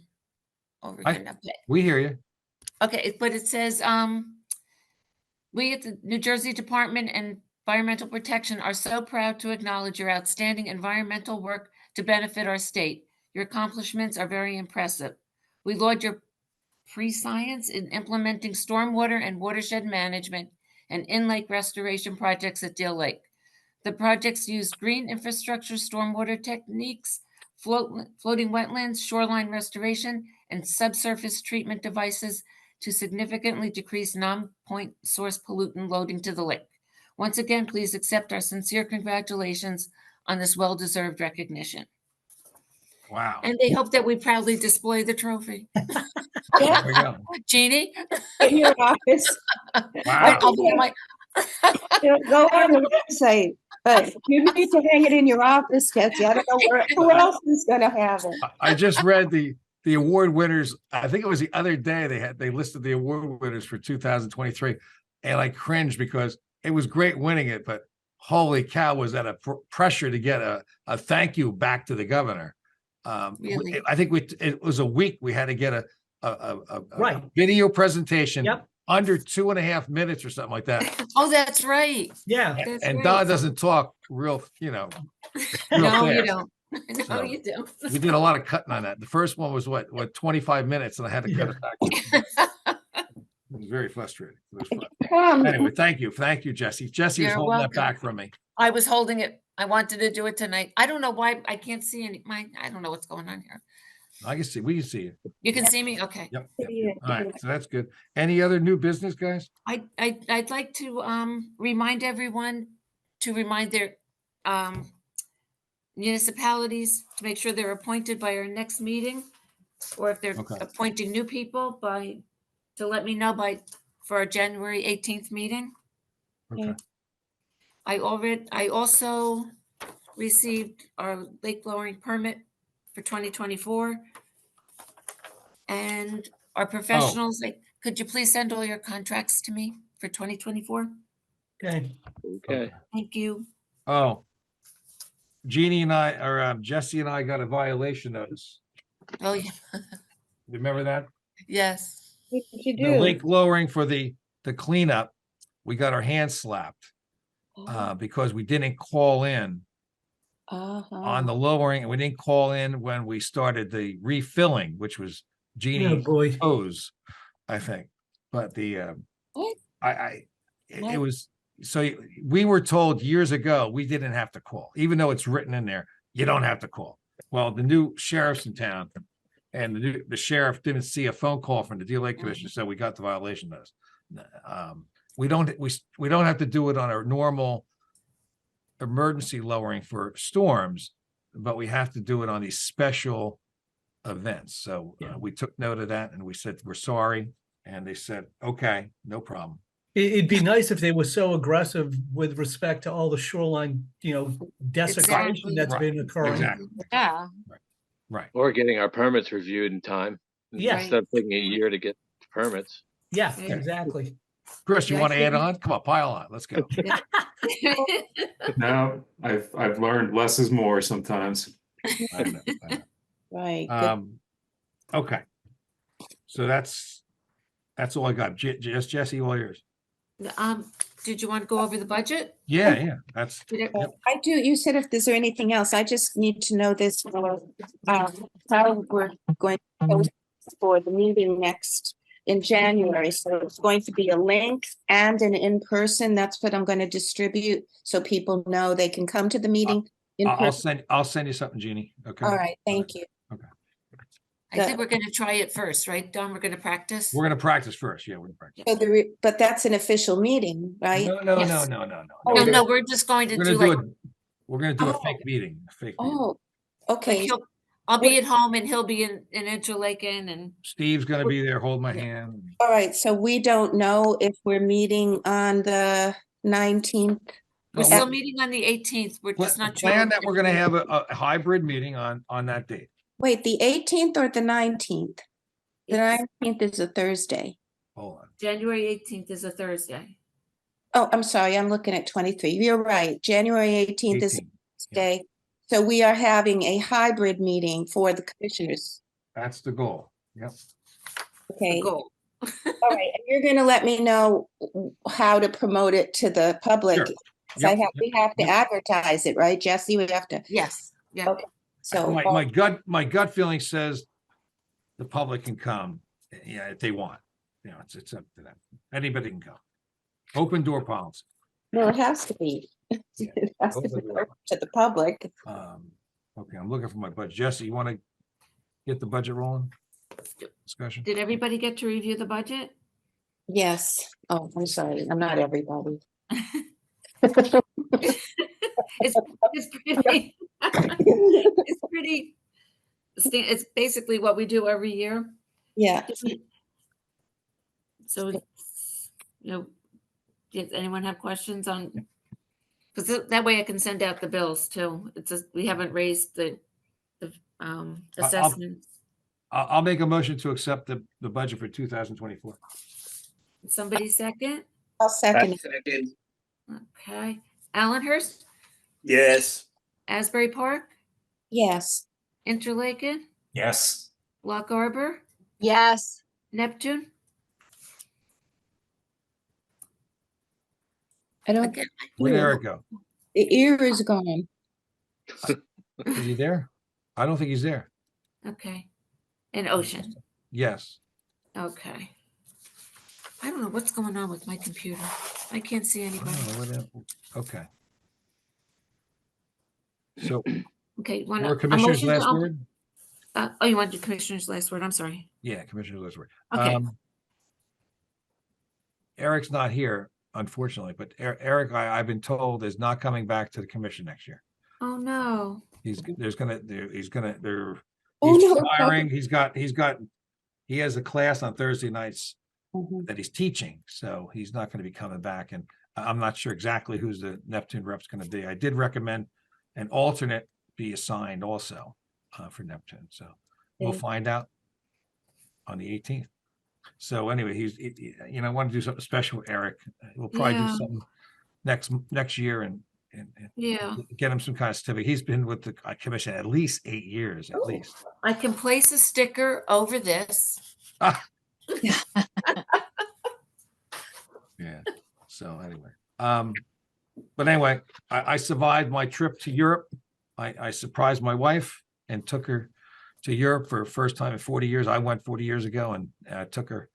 over I- here now. But- We hear you. Okay, but it says, we at the New Jersey Department of Environmental Protection are so proud to acknowledge your outstanding environmental work to benefit our state. Your accomplishments are very impressive. We laud your pre-science in implementing stormwater and watershed management and in-lake restoration projects at Deal Lake. The projects use green infrastructure, stormwater techniques, floating wetlands, shoreline restoration, and subsurface treatment devices to significantly decrease non-point source pollutant loading to the lake. Once again, please accept our sincere congratulations on this well-deserved recognition. Wow. And they hope that we proudly display the trophy. There we go. Jeannie? In your office. Wow. I'll be in my- Go on the website, but you need to hang it in your office, Betsy. I don't know who else is gonna have it. I just read the award winners. I think it was the other day they listed the award winners for 2023, and I cringed because it was great winning it, but holy cow, was that a pressure to get a thank you back to the governor. Really? I think it was a week we had to get a Right. video presentation Yep. under 2.5 minutes or something like that. Oh, that's right. Yeah. That's And right. Don doesn't talk real, real No, you fast. don't. No, So, you don't. We did a lot of cutting on that. The first one was what 25 minutes, and I had to cut it back. It was very frustrating. It was fun. Anyway, thank you, Jesse. Jesse was You're holding that welcome. back from me. I was holding it. I wanted to do it tonight. I don't know why I can't see I don't know what's going on here. I can see. We can see you. You can see me? Okay. Yep. All right. So that's good. Any other new business, guys? I'd like to remind everyone to remind their municipalities to make sure they're appointed by our next meeting, or if they're Okay. appointing new people to let me know for our January 18th meeting. Okay. I also received our lake lowering permit for 2024. And our professionals, could you please send all your contracts to me for 2024? Okay. Okay. Thank you. Oh, Jeannie and I, or Jesse and I got a violation notice. Oh, yeah. Remember that? Yes. What did you The do? lake lowering for the cleanup, we got our hands slapped because we didn't call in on the lowering, and we didn't call in when we started the refilling, which was Oh, Jeannie's boy. hose, I think. But the What? it was, so we were told years ago we didn't have to call, even though it's written in there, you don't have to call. Well, the new sheriff's in town, and the sheriff didn't see a phone call from the Deal Lake Commission, so we got the violation notice. We don't have to do it on a normal emergency lowering for storms, but we have to do it on these special events. So we took note of that, and we said, we're sorry. And they said, okay, no problem. It'd be nice if they were so aggressive with respect to all the shoreline, desecration Exactly. that's been occurring. Exactly. Yeah. Right. Or getting our permits reviewed in time. Yeah. Instead of taking a year to get permits. Yeah, Yeah. exactly. Chris, you Yeah, I want to add think- on? Come on, pile on. Let's go. No, I've learned less is more sometimes. I know. Right. Good. Okay. So that's all I got. Just Jesse, all yours. Did you want to go over the budget? Yeah. That's I do. You said if there's anything else, I just need to know this for how we're going to post for the meeting next in January. So it's going to be a link and an in-person. That's what I'm going to distribute so people know they can come to the meeting in person. I'll send you something, Jeannie. Okay. All right. Thank you. Okay. I think we're going to try it first, right, Don? We're going to practice. We're gonna practice first. Yeah, we're gonna practice. So but that's an official meeting, right? No. Yes. No. No, we're just going to We're do gonna like, we're gonna do a Oh. fake meeting. Oh, like okay. I'll be at home and he'll be in Interlaken, and Steve's gonna be there, hold my hand. All right. So we don't know if we're meeting on the 19th. we're Well, still meeting on the 18th. We're just not sure. Plan that we're gonna have a hybrid meeting on that date. Wait, the 18th or the 19th? The 19th is a Thursday. Hold on. January 18th is a Thursday. Oh, I'm sorry. I'm looking at 23. You're right. January 18th is 18. Thursday. So we are having a hybrid meeting for the commissioners. That's the goal. Yep. Okay. Goal. All right. And you're going to let me know how to promote it to the public. Sure. So Yep. we have to advertise it, right, Jesse? We have to. Yes. Yeah. Okay. So My gut feeling says the public can come, if they want. It's up to them. Anybody can come. Open door policy. well, it has to be. It has to be open to the public. Okay, I'm looking for my budget. Jesse, you want to get the budget rolling? Discussion. Did everybody get to review the budget? Yes. Oh, I'm sorry. I'm not everybody. It's pretty. It's basically what we do every year. Yeah. So, does anyone have questions on? Because that way I can send out the bills too. It's just, we haven't raised the assessments. I'll make a motion to accept the budget for 2024. Somebody second? I'll second it. Okay. Allenhurst, Yes. Asbury Park, Yes. Interlaken, Yes. Lock Arbor, Yes. Neptune, I don't, Again, Where'd Eric go? the ear is gone. Is he there? I don't think he's there. okay. And Ocean, Yes. okay. I don't know what's going on with my computer. I can't see I anybody. don't know where Okay. So, Okay, or Commissioner's last word? Oh, you want to do Commissioner's last word? I'm sorry. Yeah, Commissioner's last word. Okay. Eric's not here, unfortunately, but Eric, I've been told, is not coming back to the commission next year. Oh, no. He's Oh, no. retiring. He has a class on Thursday nights Mhm. that he's teaching, so he's not going to be coming back. And I'm not sure exactly who's the Neptune rep's going to be. I did recommend an alternate be assigned also for Neptune, so we'll Okay. find out on the 18th. So anyway, I want to do something special with Eric. We'll probably do Yeah. something next year and Yeah. get him some kind of certificate. He's been with the commission at least 8 years, at least. I can place a sticker over this. Yeah. So anyway, but anyway, I survived my trip to Europe. I surprised my wife and took her to Europe for the first time in 40 years. I went 40 years ago, and I took her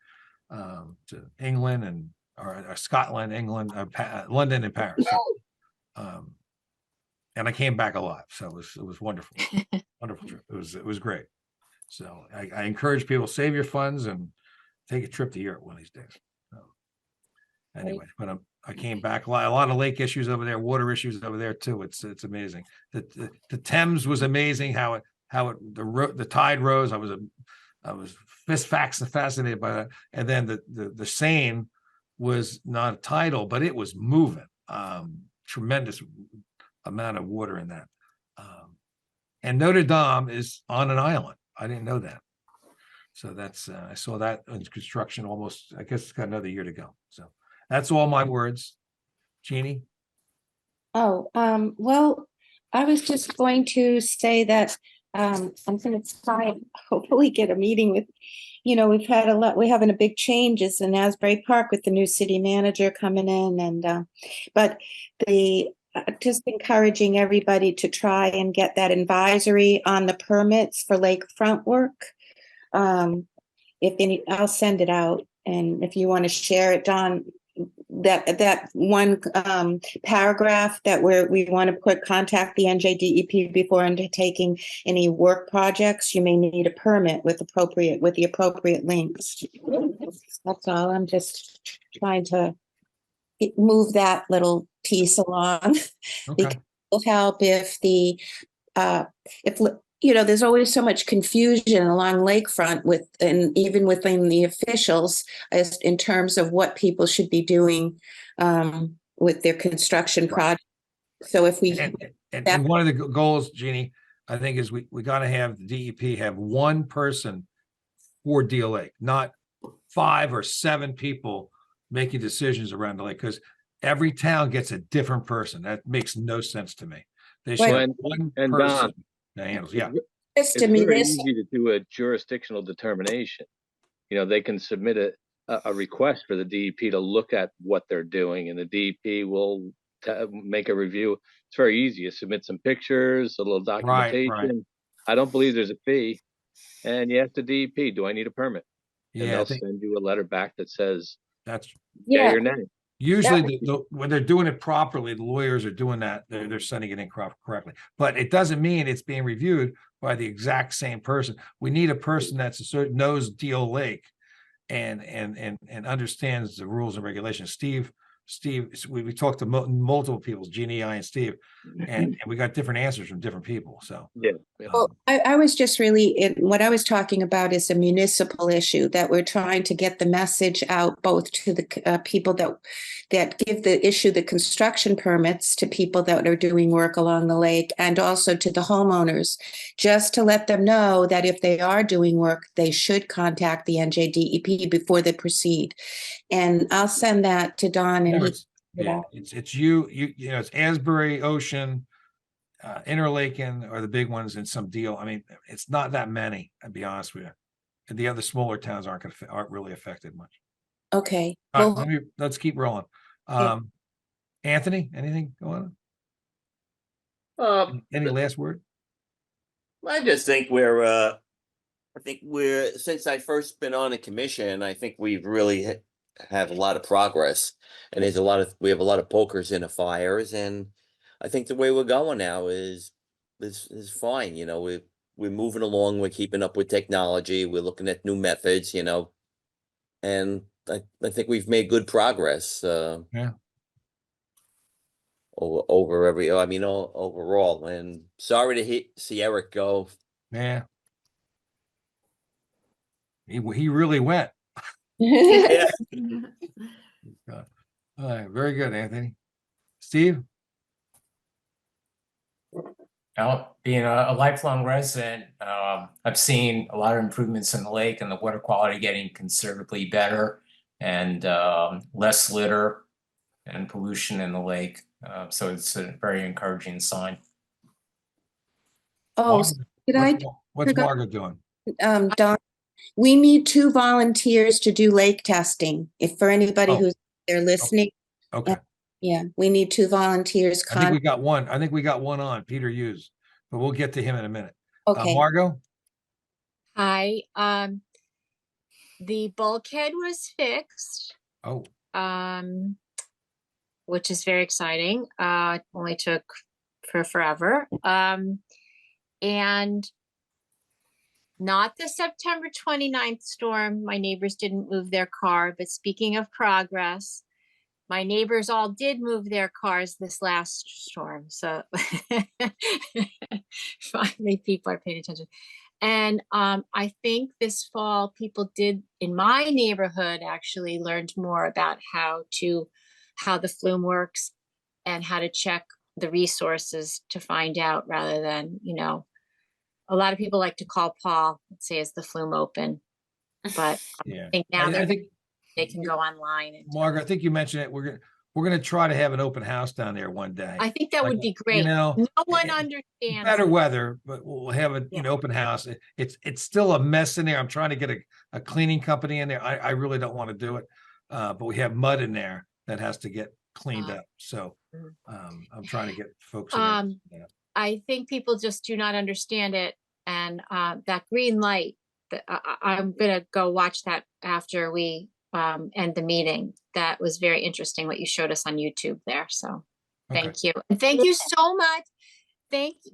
to England or Scotland, England, London, and Paris. And I came back alive, so it was wonderful, wonderful trip. It was great. So I encourage people, save your funds and take a trip to Europe one of these days. So, anyway, but I came back a lot of lake issues over there, water issues over there too. It's amazing. The Thames was amazing. The tide rose. I was fascinated by that. And then the Seine was not tidal, but it was moving. Tremendous amount of water in that. And Notre Dame is on an island. I didn't know that. So that's I saw that in construction almost. I guess it's got another year to go. So that's all my words. Jeannie? Oh, well, I was just going to say that I'm going to try and hopefully get a meeting with, we're having a big changes in Asbury Park with the new city manager coming in, and but just encouraging everybody to try and get that advisory on the permits for lakefront work. I'll send it out, and if you want to share it, Don, that one paragraph that we want to contact the NJDEP before undertaking any work projects, you may need a permit with the appropriate links. That's all. I'm just trying to move that little piece along. Okay. Because it will help if there's always so much confusion along lakefront and even within the officials as in terms of what people should be doing with their construction project. So if we and one of the goals, Jeannie, I think is we got to have the DEP have one person for Deal Lake, not 5 or 7 people making decisions around the lake, because every town gets a different person. That makes no sense to me. They should have one person Don, that handles. Yeah. it's very easy to do a jurisdictional determination. They can submit a request for the DEP to look at what they're doing, and the DEP will make a review. It's very easy. You submit some pictures, a little documentation. Right. I don't believe there's a fee. And you ask the DEP, do I need a permit? And Yeah, they'll send you a letter back that says that's yay or nay. usually when they're doing it properly, the lawyers are doing that. They're sending it in correctly, but it doesn't mean it's being reviewed by the exact same person. We need a person that's knows Deal Lake and understands the rules and regulations. Steve, we talked to multiple people, Jeannie, I, and Steve, and we got different answers from different people. So yeah. Well, I was just what I was talking about is a municipal issue that we're trying to get the message out both to the people that issue the construction permits to people that are doing work along the lake, and also to the homeowners, just to let them know that if they are doing work, they should contact the NJDEP before they proceed. And I'll send that to Don. And it's it's Asbury, Ocean, Interlaken are the big ones, and some Deal. I mean, it's not that many, I'll be honest with you. And the other smaller towns aren't really affected much. Okay. All right, let's keep rolling. Anthony, anything going on? Any last word? I just think since I first been on the commission, I think we've really have a lot of progress, and we have a lot of pokers in the fires, and I think the way we're going now is fine. You know, we're moving along, we're keeping up with technology, we're looking at new methods, you know, and I think we've made good progress. Yeah. Overall, and sorry to see Eric go. Yeah. He really went. Yeah. All right, very good, Anthony. Steve? Now, being a lifelong resident, I've seen a lot of improvements in the lake and the water quality getting considerably better, and less litter and pollution in the lake. So it's a very encouraging sign. Oh, did I? What's forgot- Margaret doing? Don, we need 2 volunteers to do lake testing. If for anybody Oh. who's there listening, Okay. yeah, we need 2 volunteers. I think we got one. I think we got one on, Peter Hughes, but we'll get to him in a minute. Okay. Margot? Hi, the bulkhead was fixed, Oh, which is very exciting. It only took forever. And not the September 29th storm. My neighbors didn't move their car, but speaking of progress, my neighbors all did move their cars this last storm. So finally people are paying attention. And I think this fall people did in my neighborhood actually learned more about how the flume works and how to check the resources to find out, rather than, you know, a lot of people like to call Paul and say, is the flume open? But yeah. I think now I think they can go online. And Margaret, I think you mentioned it. We're gonna try to have an open house down there one day. I think that Like, would be great. you know, No one it- understands. Better weather, but we'll have an Yeah. open house. It's still a mess in there. I'm trying to get a cleaning company in there. I really don't want to do it. But we have mud in there that has to get cleaned up. So I'm trying to get folks in there. Yeah. I think people just do not understand it. And that green light, I'm gonna go watch that after we end the meeting. That was very interesting what you showed us on YouTube there. So thank you. And thank you so much.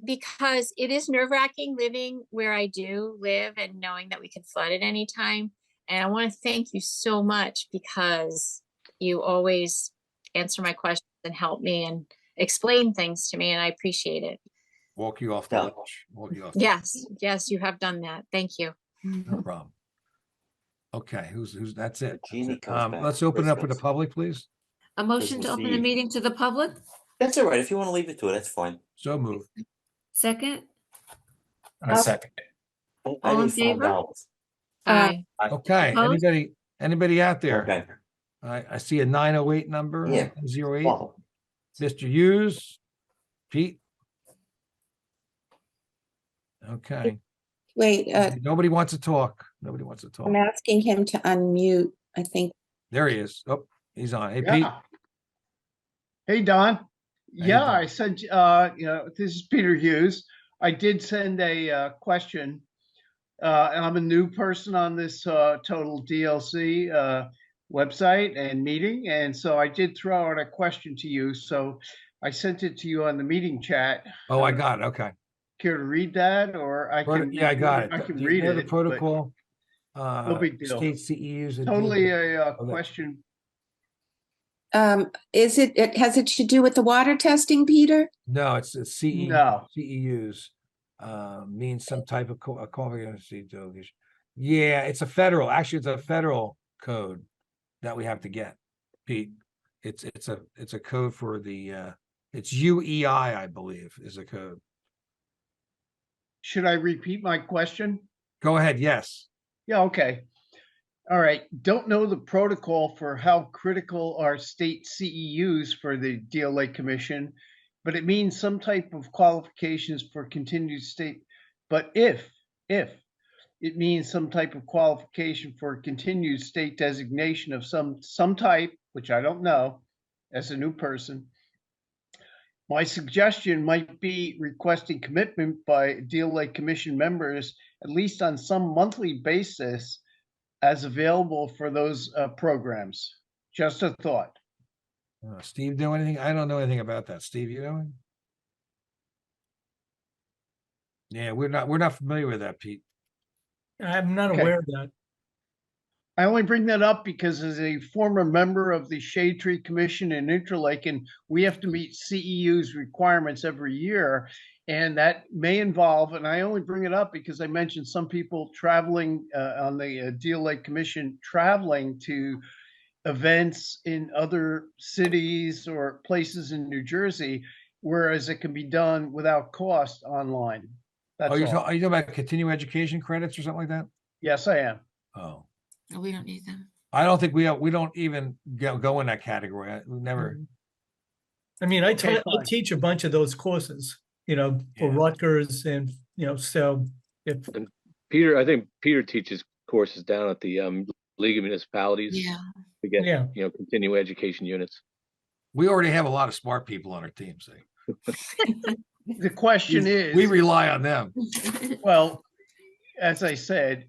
Because it is nerve-wracking living where I do live and knowing that we could flood at any time. And I want to thank you so much because you always answer my questions and help me and explain things to me, and I appreciate it. Walk you off the ledge. Walk you off. Yes, you have done that. Thank you. No problem. Okay, who's that's it. Jeannie comes back Let's for open it up for the Christmas. public, please. A motion to Christmas open the Eve. meeting to the public? That's all right. If you want to leave it to it, that's fine. So move. Second? A second. All in need favor? $5. Aye. Okay, Opposed? anybody out there? Okay. I see a 908 number. Yeah. 08. Well, Mr. Hughes, Pete. Okay. Wait, Nobody wants to talk. Nobody wants to talk. I'm asking him to unmute, I think. There he is. Oh, he's on. Hey, Pete. Yeah. Hey, Don. Yeah, doing? I sent, this is Peter Hughes. I did send a question. And I'm a new person on this Total DLC website and meeting. And so I did throw out a question to you. So I sent it to you on the meeting chat. Oh, I got it. Okay. Care to read that, or I can? Yeah, I got it. I can Do you read know it. the but protocol. No big deal. State CEUs. and Totally deal- a question. Has it to do with the water testing, Peter? No, it's CE. No. CEUs means some type of yeah, it's a federal. Actually, it's a federal code that we have to get. Pete, it's a code for the it's UEI, I believe, is a code. Should I repeat my question? Go ahead. Yes. Yeah, okay. All right. Don't know the protocol for how critical are state CEUs for the DLA Commission, but it means some type of qualifications for continued state. But if it means some type of qualification for continued state designation of some type, which I don't know as a new person, My suggestion might be requesting commitment by Deal Lake Commission members, at least on some monthly basis, as available for those programs. Just a thought. Steve, do anything? I don't know anything about that. Steve, you know? Yeah, we're not familiar with that, Pete. I'm not Okay. aware of that. I only bring that up because as a former member of the Shade Tree Commission in Interlake, and we have to meet CEU's requirements every year. And that may involve, and I only bring it up because I mentioned some people traveling on the Deal Lake Commission, traveling to events in other cities or places in New Jersey, whereas it can be done without cost online. That's Are you all. talking about continuing education credits or something like that? Yes, I am. Oh, No, we don't need them. I don't think we don't even go in that category. We never. I mean, I Okay, I fine. teach a bunch of those courses, for Yeah. Rutgers and, so if, Peter, I think Peter teaches courses down at the League of Municipalities Yeah. to get, Yeah. continuing education units. We already have a lot of smart people on our team. See, The question is, we rely on them. well, as I said,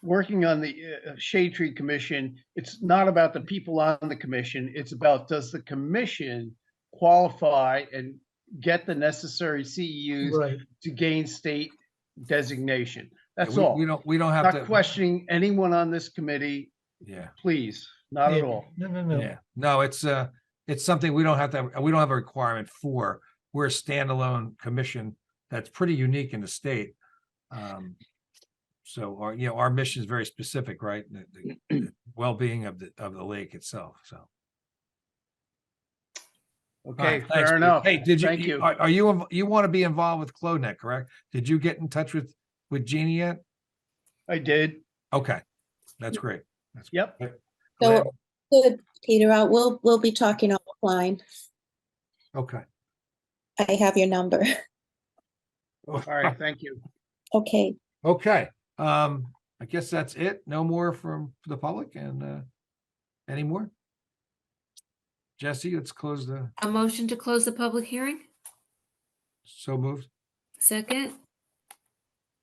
working on the Shade Tree Commission, it's not about the people on the commission. It's about, does the commission qualify and get the necessary CEUs right. to gain state designation? That's we, all. We don't have Not to questioning anyone on this committee, Yeah. please, not Yeah. at all. No. Yeah. No, it's something we don't have to. We don't have a requirement for. We're a standalone commission that's pretty unique in the state. So our mission is very specific, right? The well-being of the lake itself. So. Okay, All right, thanks, fair Pete. enough. Hey, Thank you. Are you want to be involved with CloNet, correct? Did you get in touch with Jeannie yet? I did. Okay, that's great. Yep. Glad- So, good, Peter, we'll be talking offline. Okay. I have your number. All right, thank you. Okay. Okay. I guess that's it. No more from the public and any more? Jesse, let's close the. A motion to close the public hearing? So moved. Second?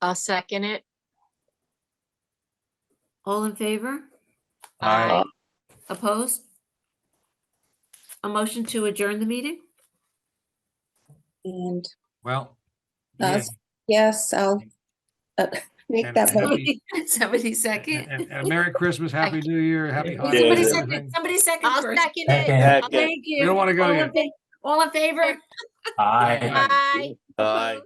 I'll second it. All in favor? Aye. Opposed? A motion to adjourn the meeting? And Well. yeah. yes, I'll make And that happy- motion. Somebody second? And Merry Christmas, Happy New Year, Happy Well, Hanukkah. Somebody Yeah. second, somebody second I'll first. second Second. it. Second. Thank you. We don't want to go All yet. All in favor? Aye. Aye. Aye.